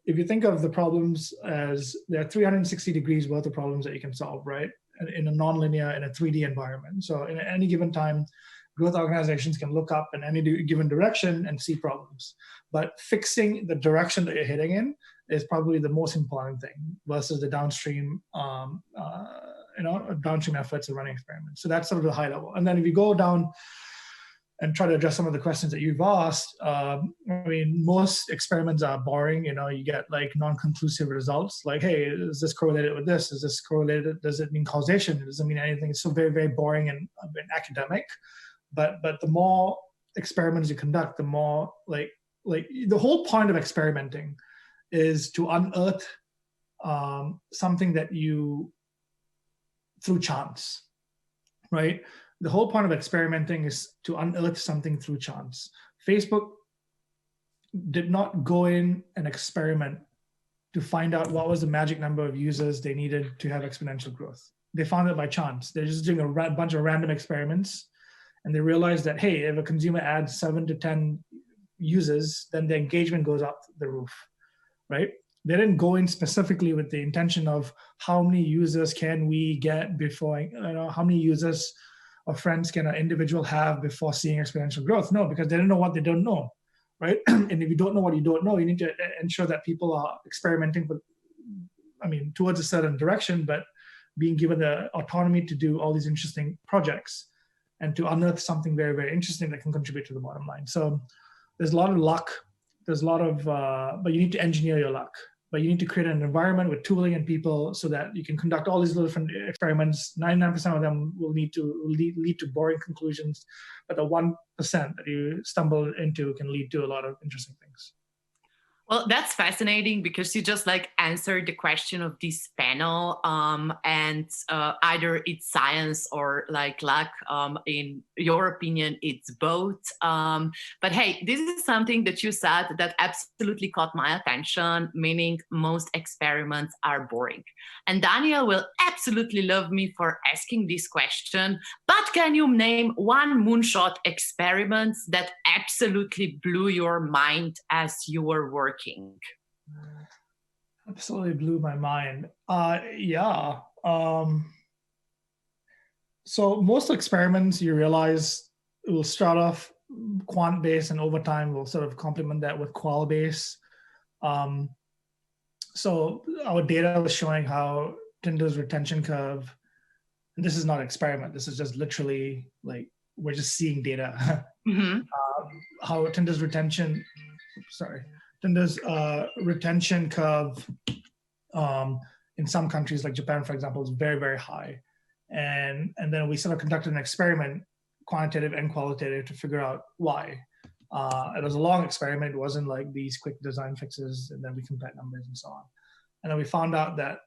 if you think of the problems as there are 360 degrees worth of problems that you can solve, right? In a nonlinear, in a 3D environment. So in any given time, growth organizations can look up in any given direction and see problems. But fixing the direction that you're heading in is probably the most important thing versus the downstream, downstream efforts of running experiments. So that's sort of the high level. And then if you go down and try to address some of the questions that you've asked, I mean, most experiments are boring. You know, you get like non-conclusive results. Like, hey, is this correlated with this? Is this correlated? Does it mean causation? It doesn't mean anything. It's so very, very boring and academic. But the more experiments you conduct, the more like the whole point of experimenting is to unearth something that you through chance, right? The whole point of experimenting is to unearth something through chance. Facebook did not go in and experiment to find out what was the magic number of users they needed to have exponential growth. They found it by chance. They're just doing a bunch of random experiments, and they realized that, hey, if a consumer adds 7 to 10 users, then the engagement goes up the roof, right? They didn't go in specifically with the intention of how many users can we get before, how many users or friends can an individual have before seeing exponential growth. No, because they don't know what they don't know, right? And if you don't know what you don't know, you need to ensure that people are experimenting with, towards a certain direction, but being given the autonomy to do all these interesting projects and to unearth something very, very interesting that can contribute to the bottom line. So there's a lot of luck. There's a lot of, but you need to engineer your luck. But you need to create an environment with tooling and people so that you can conduct all these little different experiments. 99% of them will lead to boring conclusions, but the 1% that you stumble into can lead to a lot of interesting things. Well, that's fascinating because you just answered the question of this panel, and either it's science or luck. In your opinion, it's both. But hey, this is something that you said that absolutely caught my attention, meaning most experiments are boring. And Daniel will absolutely love me for asking this question, but can you name one moonshot experiment that absolutely blew your mind as you were working? Absolutely blew my mind. Yeah. So most experiments, you realize, it will start off quant-based and over time we'll sort of complement that with qual-based. So our data was showing how Tinder's retention curve, and this is not an experiment, this is just literally we're just seeing data. Mm-hmm. How Tinder's retention curve in some countries like Japan, for example, is very, very high. And then we sort of conducted an experiment, quantitative and qualitative, to figure out why. It was a long experiment. It wasn't like these quick design fixes and then we compare numbers and so on. And then we found out that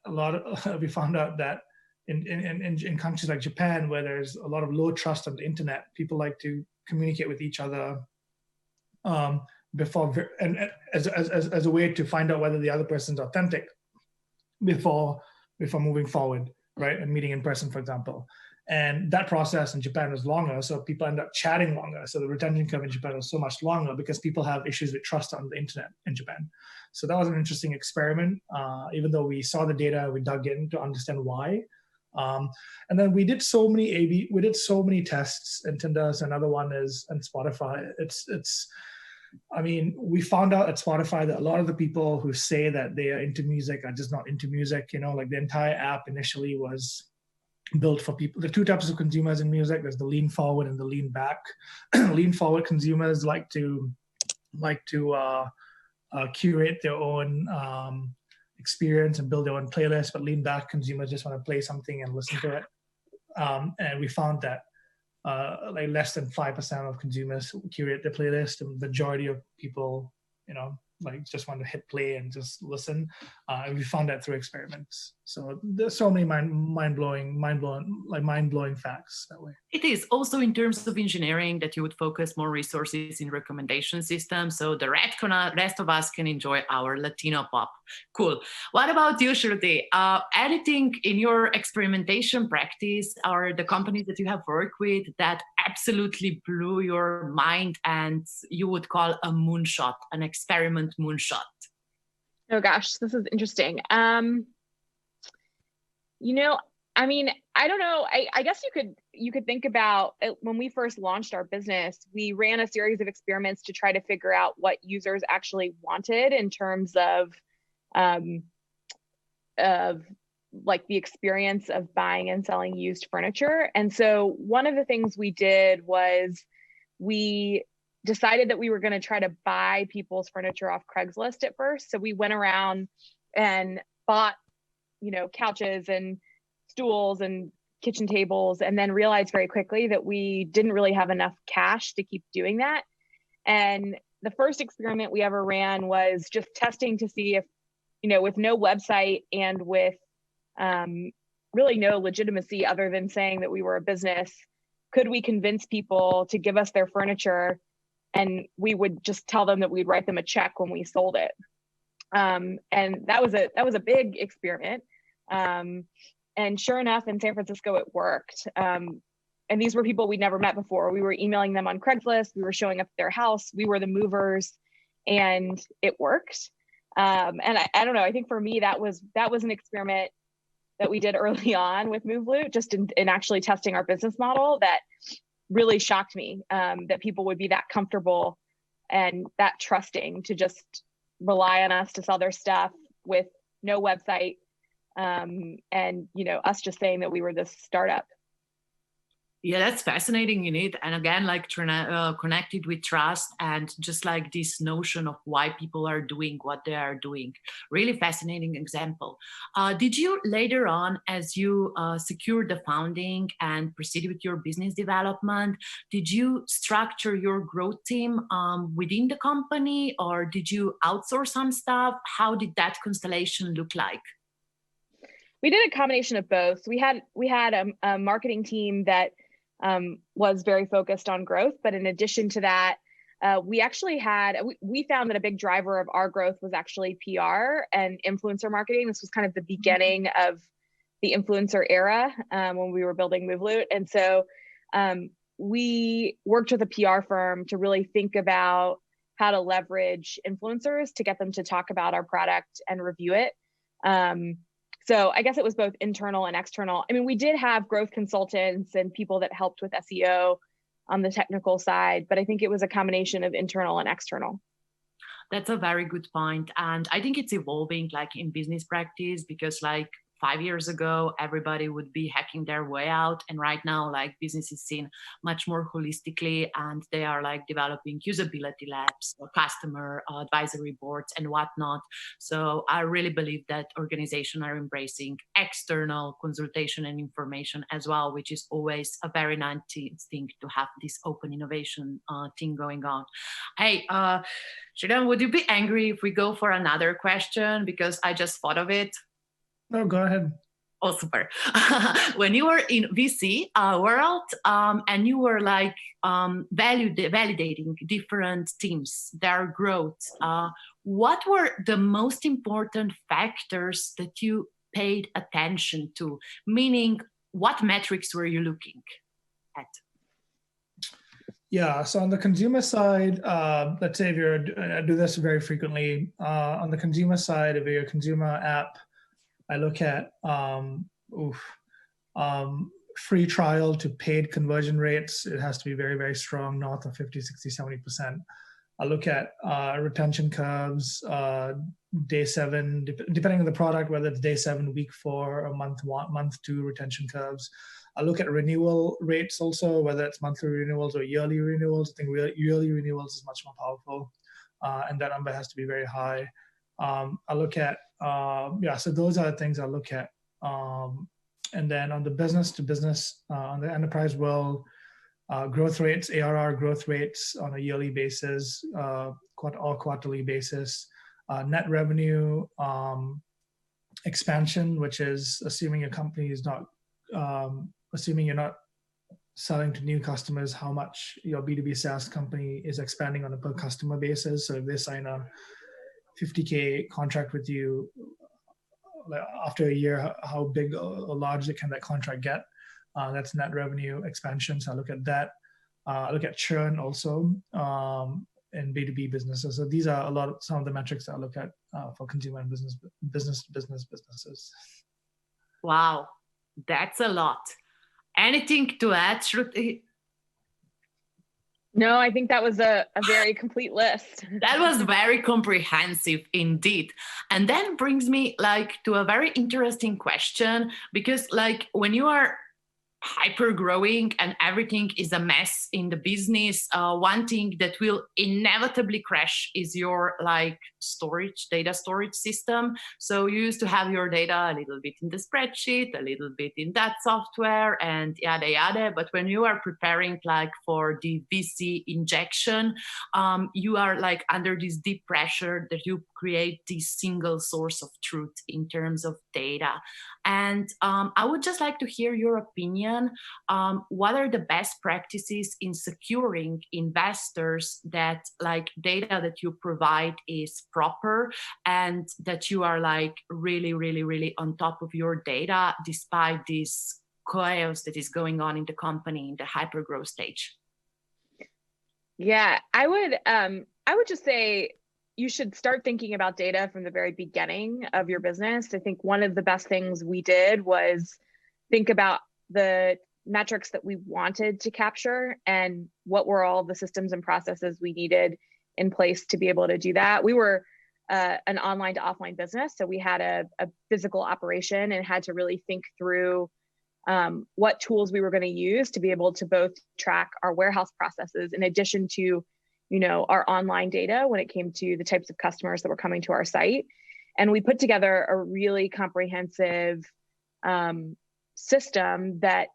in countries like Japan, where there's a lot of low trust on the internet, people like to communicate with each other before, and as a way to find out whether the other person's authentic before moving forward, right? And meeting in person, for example. And that process in Japan was longer, so people end up chatting longer. So the retention curve in Japan was so much longer because people have issues with trust on the internet in Japan. So that was an interesting experiment. Even though we saw the data, we dug in to understand why. And then we did so many tests in Tinder. So another one is on Spotify. We found out at Spotify that a lot of the people who say that they are into music are just not into music. The entire app initially was built for people. There are two types of consumers in music. There's the lean forward and the lean back. Lean forward consumers like to curate their own experience and build their own playlist, but lean back consumers just want to play something and listen to it. And we found that less than 5% of consumers curate their playlist. The majority of people, just want to hit play and just listen. And we found that through experiments. So there's so many mind-blowing facts that way. It is also in terms of engineering that you would focus more resources in recommendation systems, so the rest of us can enjoy our Latino pop. Cool. What about you, Shruti? Anything in your experimentation practice or the companies that you have worked with that absolutely blew your mind and you would call a moonshot, an experiment moonshot? Oh gosh, this is interesting. I don't know. I guess you could think about it. When we first launched our business, we ran a series of experiments to try to figure out what users actually wanted in terms of the experience of buying and selling used furniture. And so one of the things we did was we decided that we were going to try to buy people's furniture off Craigslist at first. So we went around and bought, couches and stools and kitchen tables, and then realized very quickly that we didn't really have enough cash to keep doing that. And the first experiment we ever ran was just testing to see if, with no website and with really no legitimacy other than saying that we were a business, could we convince people to give us their furniture and we would just tell them that we'd write them a check when we sold it. And that was a big experiment. And sure enough, in San Francisco, it worked. And these were people we'd never met before. We were emailing them on Craigslist. We were showing up at their house. We were the movers, and it worked. And I don't know, I think for me, that was an experiment that we did early on with MoveLoot, just in actually testing our business model, that really shocked me, that people would be that comfortable and that trusting to just rely on us to sell their stuff with no website. And, us just saying that we were this startup. Yeah, that's fascinating indeed. And again, like connected with trust and just like this notion of why people are doing what they are doing. Really fascinating example. Did you later on, as you secured the funding and proceeded with your business development, did you structure your growth team within the company, or did you outsource some stuff? How did that constellation look like? We did a combination of both. We had a marketing team that was very focused on growth. But in addition to that, we found that a big driver of our growth was actually PR and influencer marketing. This was kind of the beginning of the influencer era when we were building MoveLoot. And so we worked with a PR firm to really think about how to leverage influencers to get them to talk about our product and review it. So I guess it was both internal and external. I mean, we did have growth consultants and people that helped with SEO on the technical side, but I think it was a combination of internal and external. That's a very good point. And I think it's evolving like in business practice, because like 5 years ago, everybody would be hacking their way out. And right now, like business is seen much more holistically, and they are like developing usability labs or customer advisory boards and whatnot. So I really believe that organizations are embracing external consultation and information as well, which is always a very nice thing to have this open innovation thing going on. Hey, Sriram, would you be angry if we go for another question? Because I just thought of it. No, go ahead. Oh, super. When you were in VC world and you were like validating different teams, their growth, what were the most important factors that you paid attention to? Meaning, what metrics were you looking at? Yeah, so on the consumer side, let's say if I do this very frequently, on the consumer side, if you're a consumer app, I look at free trial to paid conversion rates. It has to be very, very strong, north of 50, 60, 70%. I look at retention curves, day 7, depending on the product, whether it's day 7, week 4, or month 2 retention curves. I look at renewal rates also, whether it's monthly renewals or yearly renewals. I think yearly renewals is much more powerful, and that number has to be very high. I look at, so those are the things I look at. And then on the business to business, on the enterprise world, growth rates, ARR growth rates on a yearly basis, or quarterly basis, net revenue expansion, which is assuming your company is not, assuming you're not selling to new customers, how much your B2B SaaS company is expanding on a per customer basis. So if they sign a $50K contract with you, after a year, how big or large can that contract get? That's net revenue expansion. So I look at that. I look at churn also in B2B businesses. So these are some of the metrics that I look at for consumer and business businesses. Wow, that's a lot. Anything to add, Shruti? No, I think that was a very complete list. That was very comprehensive indeed. And that brings me like to a very interesting question, because like when you are hyper growing and everything is a mess in the business, one thing that will inevitably crash is your like data storage system. So you used to have your data a little bit in the spreadsheet, a little bit in that software, and yada yada. But when you are preparing like for the VC injection, you are like under this deep pressure that you create this single source of truth in terms of data. And I would just like to hear your opinion. What are the best practices in securing investors that like data that you provide is proper and that you are like really, really, really on top of your data despite this chaos that is going on in the company in the hyper growth stage? Yeah, I would just say you should start thinking about data from the very beginning of your business. I think one of the best things we did was think about the metrics that we wanted to capture and what were all the systems and processes we needed in place to be able to do that. We were an online to offline business, so we had a physical operation and had to really think through what tools we were going to use to be able to both track our warehouse processes in addition to, our online data when it came to the types of customers that were coming to our site. And we put together a really comprehensive system that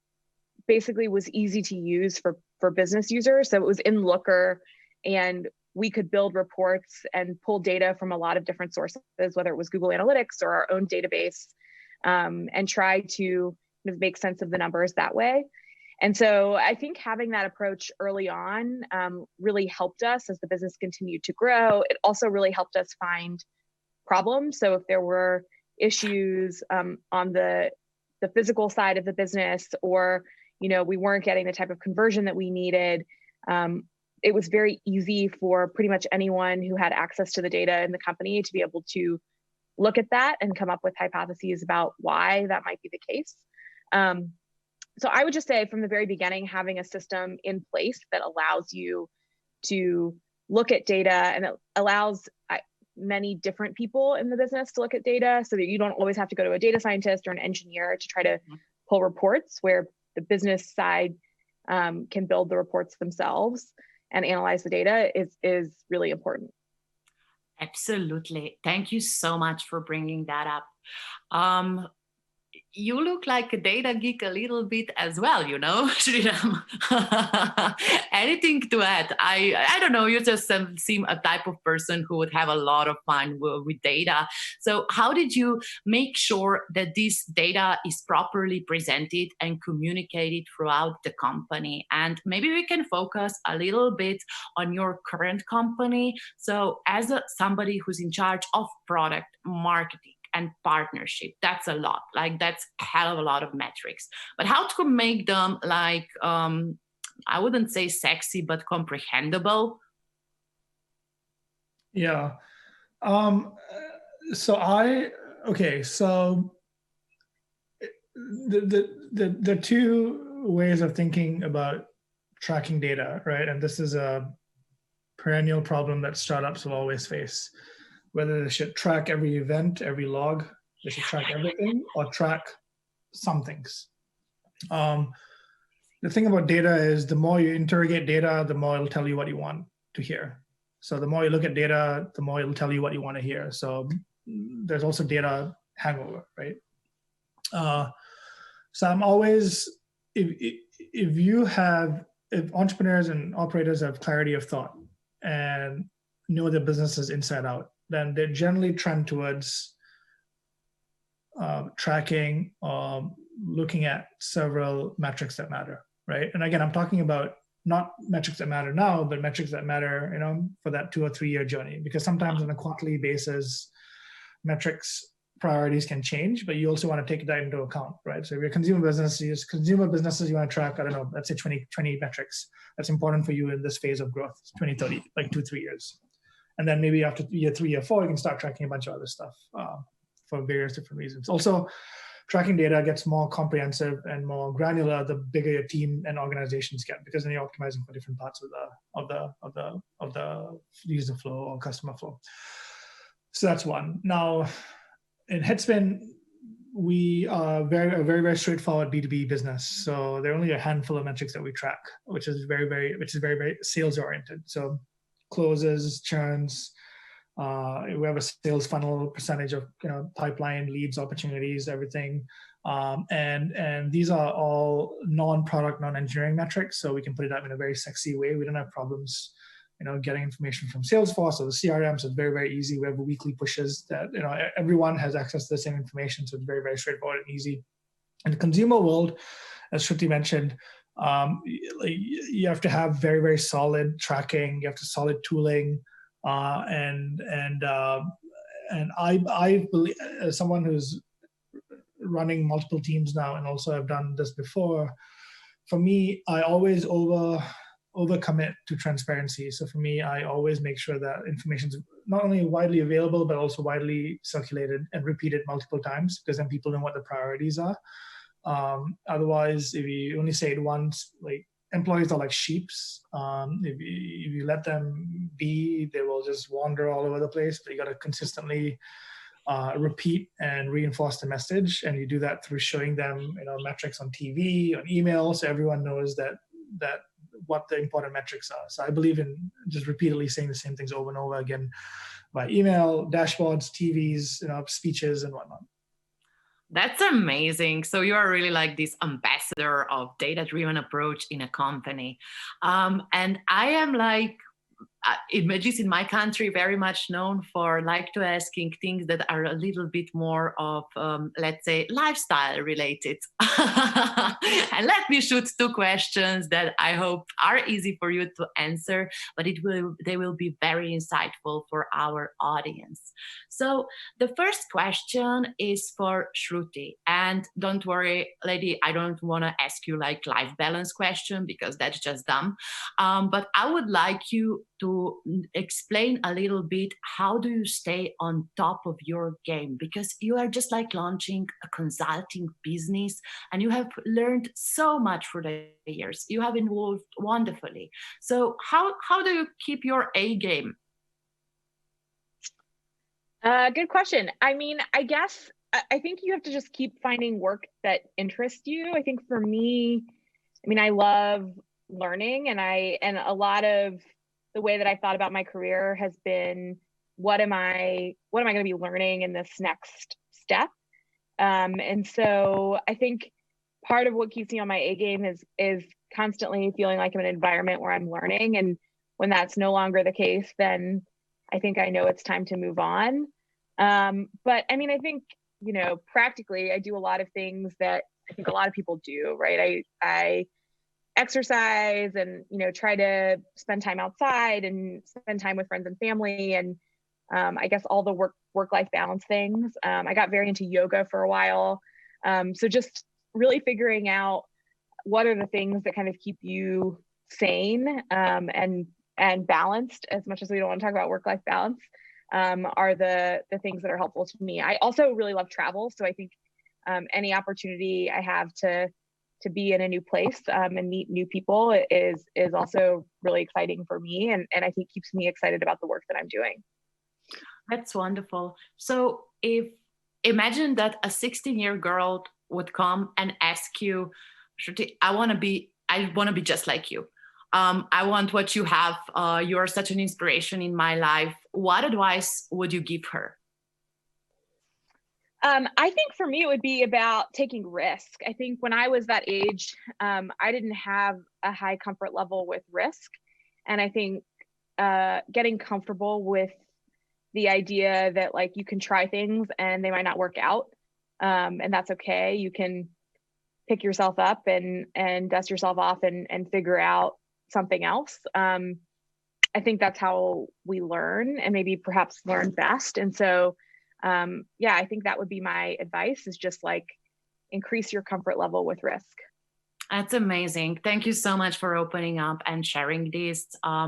basically was easy to use for business users. So it was in Looker, and we could build reports and pull data from a lot of different sources, whether it was Google Analytics or our own database, and try to make sense of the numbers that way. And so I think having that approach early on really helped us as the business continued to grow. It also really helped us find problems. So if there were issues on the physical side of the business, or we weren't getting the type of conversion that we needed, it was very easy for pretty much anyone who had access to the data in the company to be able to look at that and come up with hypotheses about why that might be the case. So I would just say from the very beginning, having a system in place that allows you to look at data, and it allows many different people in the business to look at data, so that you don't always have to go to a data scientist or an engineer to try to pull reports, where the business side can build the reports themselves and analyze the data is really important. Absolutely. Thank you so much for bringing that up. You look like a data geek a little bit as well, Sriram. Anything to add? I don't know, you just seem a type of person who would have a lot of fun with data. So how did you make sure that this data is properly presented and communicated throughout the company? And maybe we can focus a little bit on your current company. So as somebody who's in charge of product marketing and partnership, that's a lot. That's a hell of a lot of metrics. But how to make them I wouldn't say sexy, but comprehensible? Yeah. So the two ways of thinking about tracking data, right? And this is a perennial problem that startups will always face. Whether they should track every event, every log, they should track everything, or track some things. The thing about data is the more you interrogate data, the more it'll tell you what you want to hear. So the more you look at data, the more it'll tell you what you want to hear. So there's also data hangover, right? So I'm always, if entrepreneurs and operators have clarity of thought and know their businesses inside out, then they generally trend towards tracking, looking at several metrics that matter, right? And again, I'm talking about not metrics that matter now, but metrics that matter, for that 2 or 3 year journey. Because sometimes on a quarterly basis, metrics priorities can change, but you also want to take that into account, right? So if you're a consumer businesses, you want to track, I don't know, let's say 20 metrics. That's important for you in this phase of growth, 20, 30, like 2-3 years. And then maybe after year 3 or 4, you can start tracking a bunch of other stuff for various different reasons. Also, tracking data gets more comprehensive and more granular the bigger your team and organizations get, because then you're optimizing for different parts of the user flow or customer flow. So that's one. Now, in HeadSpin, we are a very, very straightforward B2B business. So there are only a handful of metrics that we track, which is very, very sales oriented. So closes, churns, we have a sales funnel percentage of pipeline, leads, opportunities, everything. And these are all non-product, non-engineering metrics. So we can put it up in a very sexy way. We don't have problems getting information from Salesforce or the CRM. So it's very, very easy. We have weekly pushes that, everyone has access to the same information. So it's very, very straightforward and easy. In the consumer world, as Shruti mentioned, you have to have very, very solid tracking. You have to solid tooling. And I believe, as someone who's running multiple teams now, and also have done this before, for me, I always overcommit to transparency. So for me, I always make sure that information is not only widely available, but also widely circulated and repeated multiple times, because then people know what the priorities are. Otherwise, if you only say it once, like employees are like sheeps. If you let them be, they will just wander all over the place. But you got to consistently repeat and reinforce the message, and you do that through showing them, metrics on TV, on email, so everyone knows that what the important metrics are. So I believe in just repeatedly saying the same things over and over again by email, dashboards, TVs, speeches, and whatnot. That's amazing. So you are really like this ambassador of data-driven approach in a company. And I am like, images in my country very much known for like to asking things that are a little bit more of let's say lifestyle related. And let me shoot 2 questions that I hope are easy for you to answer, but they will be very insightful for our audience. So the first question is for Shruti, and don't worry lady, I don't want to ask you like life balance question because that's just dumb, but I would like you to explain a little bit, how do you stay on top of your game? Because you are just like launching a consulting business and you have learned so much for the years. You have evolved wonderfully. So how do you keep your A game? Good question. I mean, I guess I think you have to just keep finding work that interests you. I think for me, I mean, I love learning, and a lot of the way that I thought about my career has been, what am I going to be learning in this next step? And so I think part of what keeps me on my A game is constantly feeling like I'm in an environment where I'm learning. And when that's no longer the case, then I think I know it's time to move on. But I mean, I think, practically I do a lot of things that I think a lot of people do, right? I exercise and, try to spend time outside and spend time with friends and family. And I guess all the work-life balance things. I got very into yoga for a while. So just really figuring out what are the things that kind of keep you sane and balanced, as much as we don't want to talk about work-life balance, are the things that are helpful to me. I also really love travel. So I think any opportunity I have to be in a new place and meet new people is also really exciting for me. And I think keeps me excited about the work that I'm doing. That's wonderful. So imagine that a 16-year girl would come and ask you, Shruti, I want to be just like you. I want what you have. You're such an inspiration in my life. What advice would you give her? I think for me, it would be about taking risk. I think when I was that age, I didn't have a high comfort level with risk. And I think getting comfortable with the idea that like you can try things and they might not work out. And that's okay. You can pick yourself up and dust yourself off and figure out something else. I think that's how we learn, and maybe perhaps learn best. And so I think that would be my advice, is just like increase your comfort level with risk. That's amazing. Thank you so much for opening up and sharing this.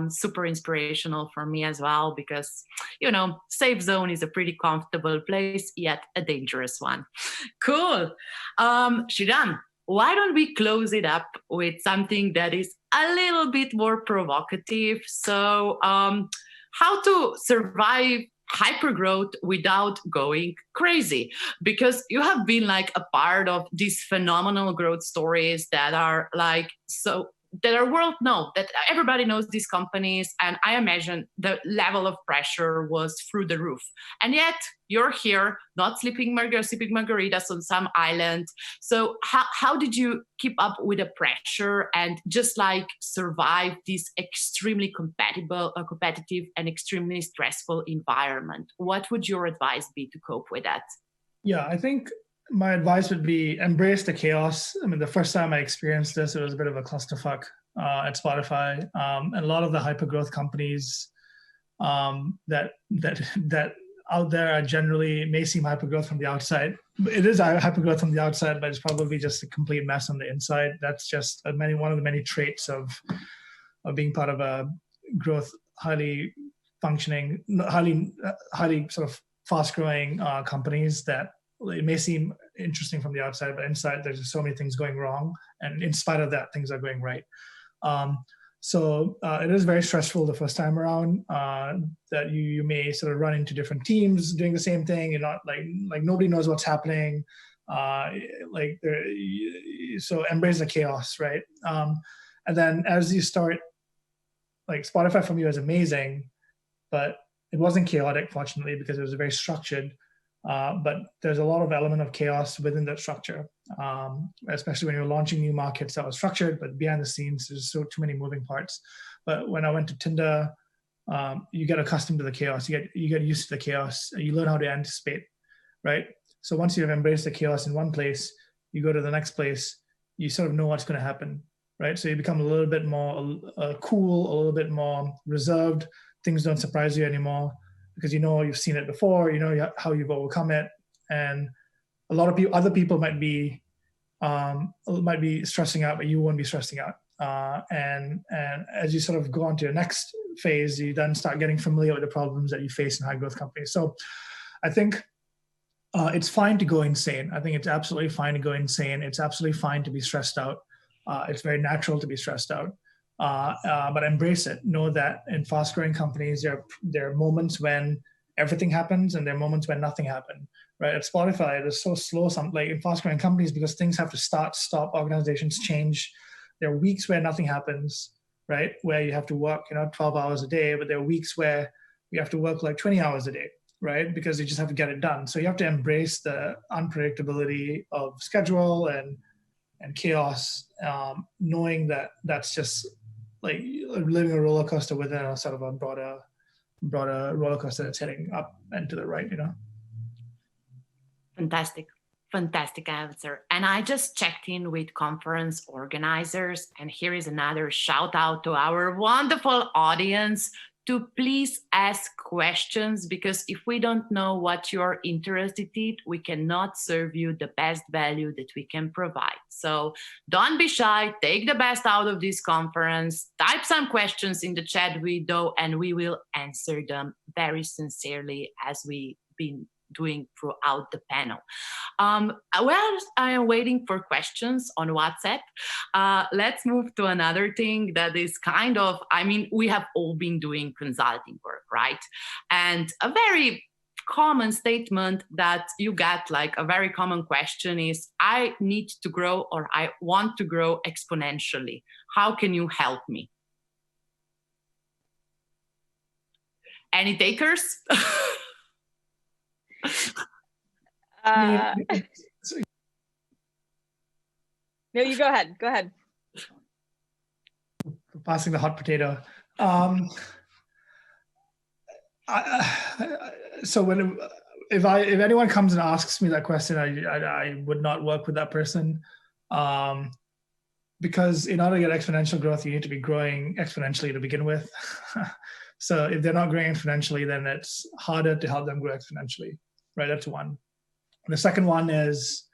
Super inspirational for me as well, because, safe zone is a pretty comfortable place, yet a dangerous one. Cool. Sriram, why don't we close it up with something that is a little bit more provocative? So how to survive hypergrowth without going crazy, because you have been like a part of these phenomenal growth stories that are like that are world known, that everybody knows these companies, and I imagine the level of pressure was through the roof. And yet you're here, not sipping margaritas on some island. So how did you keep up with the pressure and just like survive this extremely competitive and extremely stressful environment? What would your advice be to cope with that? Yeah, I think my advice would be embrace the chaos. I mean, the first time I experienced this, it was a bit of a clusterfuck at Spotify. And a lot of the hypergrowth companies that out there are generally may seem hypergrowth from the outside. It is hypergrowth from the outside, but it's probably just a complete mess on the inside. That's just one of the many traits of being part of a growth, highly functioning, highly sort of fast-growing companies that it may seem interesting from the outside, but inside there's just so many things going wrong, and in spite of that, things are going right. So it is very stressful the first time around. That you may sort of run into different teams doing the same thing. You're not like nobody knows what's happening. So embrace the chaos, right? And then as you start, like Spotify for me was amazing, but it wasn't chaotic, fortunately, because it was very structured. But there's a lot of element of chaos within that structure, especially when you're launching new markets that was structured, but behind the scenes, there's too many moving parts. But when I went to Tinder, you get accustomed to the chaos. You get used to the chaos. You learn how to anticipate, right? So once you have embraced the chaos in one place, you go to the next place, you sort of know what's going to happen, right? So you become a little bit more cool, a little bit more reserved. Things don't surprise you anymore, because you know you've seen it before, you know how you've overcome it, and a lot of other people might be stressing out, but you won't be stressing out. And as you sort of go on to your next phase, you then start getting familiar with the problems that you face in high growth companies. So I think it's fine to go insane. I think it's absolutely fine to go insane. It's absolutely fine to be stressed out. It's very natural to be stressed out. But embrace it. Know that in fast-growing companies, there are moments when everything happens, and there are moments when nothing happens. Right? At Spotify, it is so slow. Like in fast-growing companies, because things have to start, stop, organizations change. There are weeks where nothing happens, right? Where you have to work, 12 hours a day, but there are weeks where you have to work like 20 hours a day, right? Because you just have to get it done. So you have to embrace the unpredictability of schedule and chaos, knowing that that's just like living a roller coaster within a sort of a broader roller coaster that's heading up and to the right, Fantastic answer. And I just checked in with conference organizers, and here is another shout out to our wonderful audience to please ask questions, because if we don't know what you're interested in, we cannot serve you the best value that we can provide. So don't be shy, take the best out of this conference, type some questions in the chat window, and we will answer them very sincerely, as we've been doing throughout the panel. While I am waiting for questions on WhatsApp, let's move to another thing that is kind of, we have all been doing consulting work, right? And a very common statement that you get, like a very common question is, I need to grow, or I want to grow exponentially. How can you help me? Any takers? No, you go ahead. Go ahead. Passing the hot potato. So if anyone comes and asks me that question, I would not work with that person, because in order to get exponential growth, you need to be growing exponentially to begin with. So if they're not growing exponentially, then it's harder to help them grow exponentially. Right, that's one. The second one is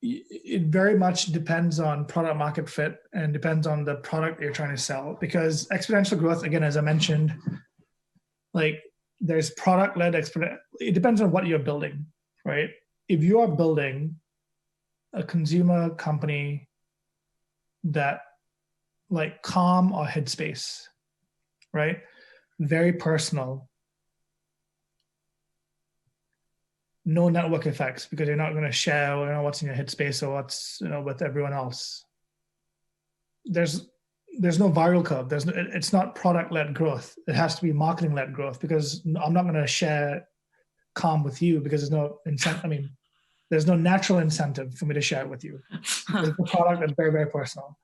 it very much depends on product market fit and depends on the product you're trying to sell. Because exponential growth, again, as I mentioned, like there's product-led exponential. It depends on what you're building, right? If you are building a consumer company that like Calm or Headspace, right? Very personal. No network effects, because you're not going to share what's in your Headspace or what's with everyone else. There's no viral curve. It's not product-led growth. It has to be marketing-led growth, because I'm not going to share Calm with you because there's no incentive. There's no natural incentive for me to share it with you. It's a product that's very, very personal.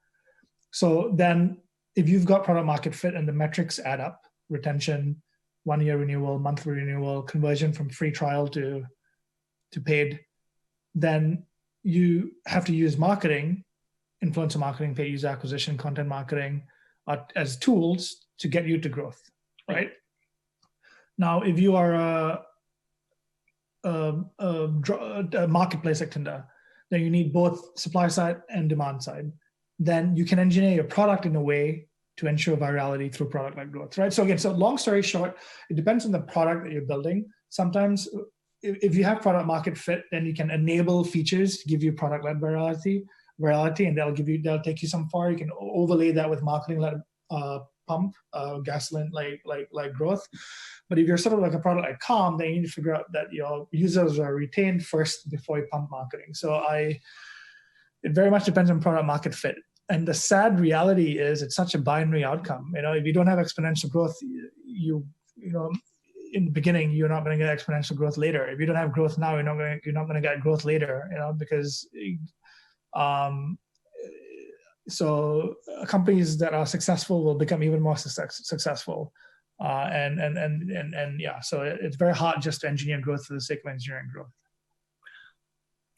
So then if you've got product market fit and the metrics add up, retention, 1-year renewal, monthly renewal, conversion from free trial to paid, then you have to use marketing, influencer marketing, paid user acquisition, content marketing as tools to get you to growth, right? Now, if you are a marketplace like Tinder, then you need both supply side and demand side. then you can engineer your product in a way to ensure virality through product-led growth, right? So again, so long story short, it depends on the product that you're building. Sometimes if you have product market fit, then you can enable features to give you product-led virality, and they'll take you some far. You can overlay that with marketing-led gasoline like growth. But if you're sort of like a product like Calm, then you need to figure out that your users are retained first before you pump marketing. So it very much depends on product market fit. And the sad reality is it's such a binary outcome. If you don't have exponential growth, you know, in the beginning, you're not going to get exponential growth later. If you don't have growth now, you're not going to get growth later, because so companies that are successful will become even more successful. And yeah, so it's very hard just to engineer growth for the sake of engineering growth.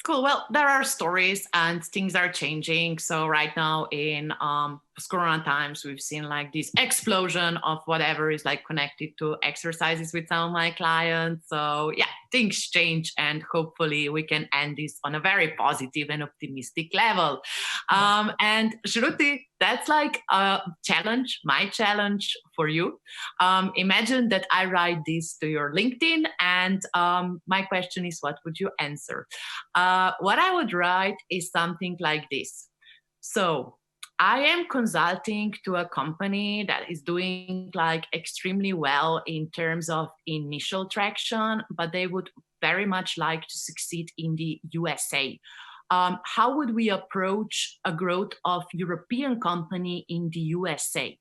Cool. Well, there are stories and things are changing. So right now in Corona times, we've seen like this explosion of whatever is like connected to exercises with some of my clients. So yeah, things change, and hopefully we can end this on a very positive and optimistic level. And Shruti, that's like a challenge, my challenge for you. Imagine that I write this to your LinkedIn, and my question is, what would you answer? What I would write is something like this. So I am consulting to a company that is doing like extremely well in terms of initial traction, but they would very much like to succeed in the USA. How would we approach a growth of European company in the USA?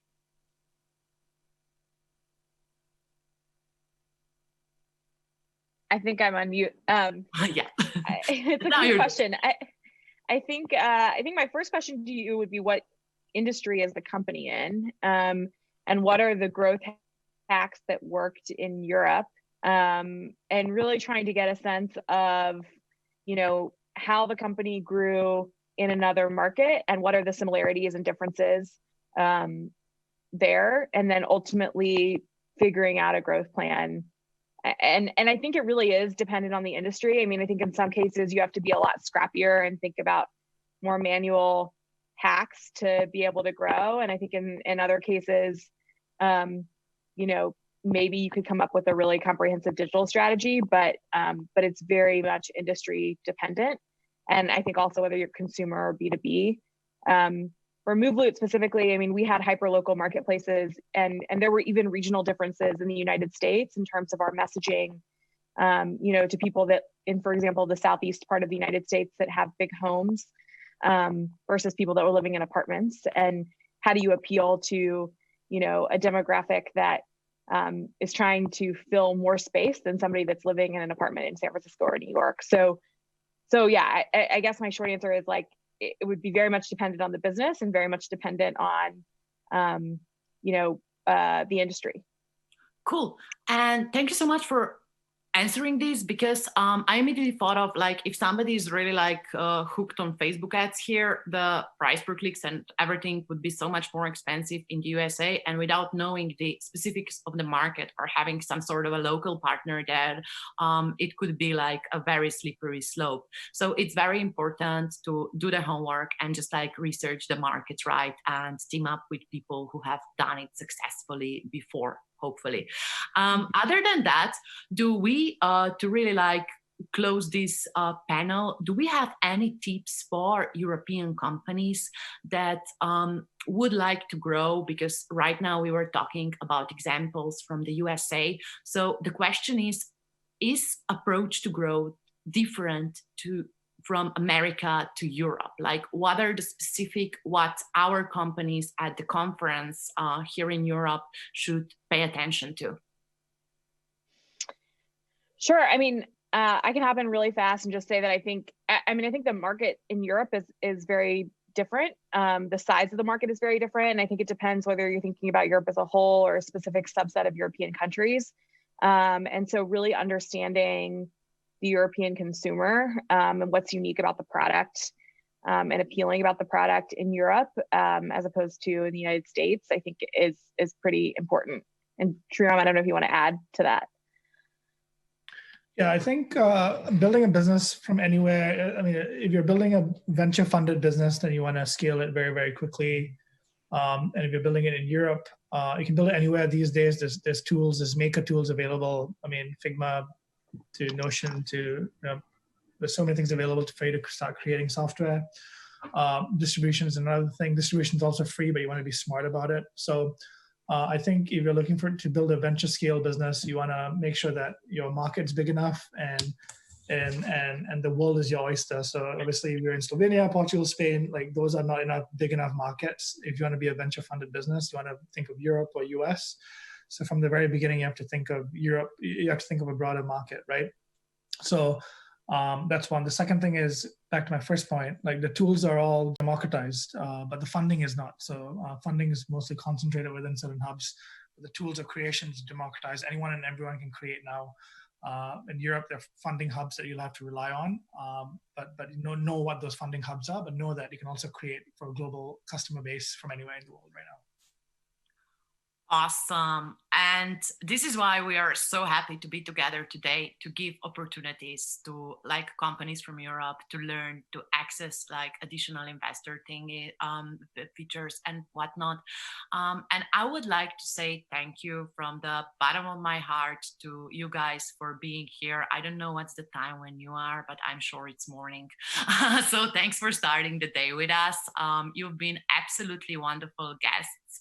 I think I'm on mute. Yeah, it's a good question. I think my first question to you would be, what industry is the company in, and what are the growth hacks that worked in Europe, and really trying to get a sense of, how the company grew in another market and what are the similarities and differences there, and then ultimately figuring out a growth plan. And I think it really is dependent on the industry. I mean, I think in some cases you have to be a lot scrappier and think about more manual hacks to be able to grow. And I think in other cases, maybe you could come up with a really comprehensive digital strategy, but it's very much industry dependent. And I think also whether you're consumer or B2B. For MoveLoot specifically, I mean, we had hyper-local marketplaces, and there were even regional differences in the United States in terms of our messaging, to people that in, for example, the southeast part of the United States that have big homes versus people that were living in apartments. And how do you appeal to, a demographic that is trying to fill more space than somebody that's living in an apartment in San Francisco or New York? So yeah, I guess my short answer is like, it would be very much dependent on the business and very much dependent on, the industry. Cool. And thank you so much for answering this, because I immediately thought of like, if somebody is really like hooked on Facebook ads here, the price per clicks and everything would be so much more expensive in the USA. And without knowing the specifics of the market or having some sort of a local partner there, it could be like a very slippery slope. So it's very important to do the homework and just like research the market, right? And team up with people who have done it successfully before, hopefully. Other than that, do we, to really like close this panel, do we have any tips for European companies that would like to grow? Because right now we were talking about examples from the USA. So the question is approach to growth different from America to Europe? Like, what are the specific, what our companies at the conference here in Europe should pay attention to? Sure. I mean, I can hop in really fast and just say that I think the market in Europe is very different. The size of the market is very different. And I think it depends whether you're thinking about Europe as a whole or a specific subset of European countries. And so really understanding the European consumer and what's unique about the product and appealing about the product in Europe as opposed to in the United States, I think is pretty important. And Sriram, I don't know if you want to add to that. Yeah, I think building a business from anywhere, I mean, if you're building a venture funded business, then you want to scale it very, very quickly. And if you're building it in Europe, you can build it anywhere these days. There's tools, there's maker tools available. I mean, Figma to Notion to, there's so many things available for you to start creating software. Distribution is another thing. Distribution is also free, but you want to be smart about it. So I think if you're looking to build a venture scale business, you want to make sure that your market's big enough and the world is your oyster. So obviously, if you're in Slovenia, Portugal, Spain, like those are not big enough markets. If you want to be a venture funded business, you want to think of Europe or US. So from the very beginning, you have to think of Europe. You have to think of a broader market, right? So that's one. The second thing is, back to my first point, like the tools are all democratized, but the funding is not. So funding is mostly concentrated within certain hubs. The tools of creation is democratized. Anyone and everyone can create now. In Europe, there are funding hubs that you'll have to rely on, but you know what those funding hubs are, but know that you can also create for a global customer base from anywhere in the world right now. Awesome. And this is why we are so happy to be together today, to give opportunities to like companies from Europe to learn, to access like additional investor features and whatnot. And I would like to say thank you from the bottom of my heart to you guys for being here. I don't know what's the time when you are, but I'm sure it's morning. So thanks for starting the day with us. You've been absolutely wonderful guests.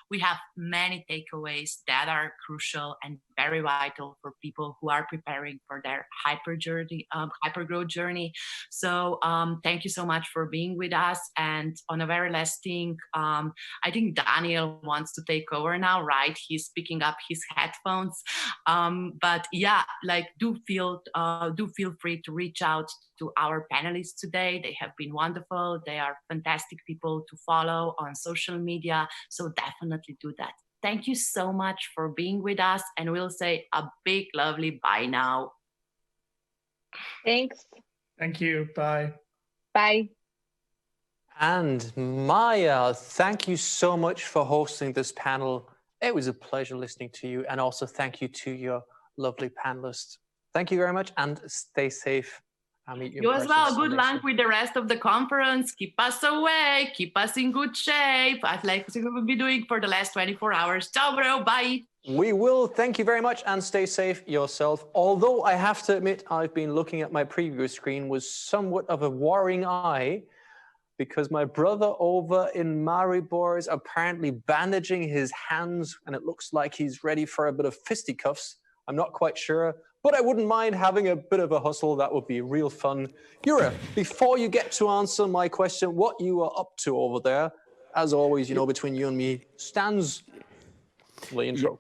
We have many takeaways that are crucial and very vital for people who are preparing for their hypergrowth journey. So thank you so much for being with us. And on a very last thing, I think Daniel wants to take over now, right? He's picking up his headphones. But yeah, like do feel free to reach out to our panelists today. They have been wonderful. They are fantastic people to follow on social media. So definitely do that. Thank you so much for being with us. And we'll say a big, lovely bye now. Thanks. Thank you. Bye. Bye. And Maja, thank you so much for hosting this panel. It was a pleasure listening to you. And also thank you to your lovely panelists. Thank you very much and stay safe. I'll meet you. You as well. Good luck with the rest of the conference. Keep us awake. Keep us in good shape. I'd like to see what we'll be doing for the last 24 hours. Ciao, bro. Bye. We will. Thank you very much and stay safe yourself. Although I have to admit, I've been looking at my preview screen with somewhat of a worrying eye because my brother over in Maribor is apparently bandaging his hands and it looks like he's ready for a bit of fisticuffs. I'm not quite sure. But I wouldn't mind having a bit of a hustle. That would be real fun. Yura, before you get to answer my question, what you are up to over there, as always, between you and me, stands the intro.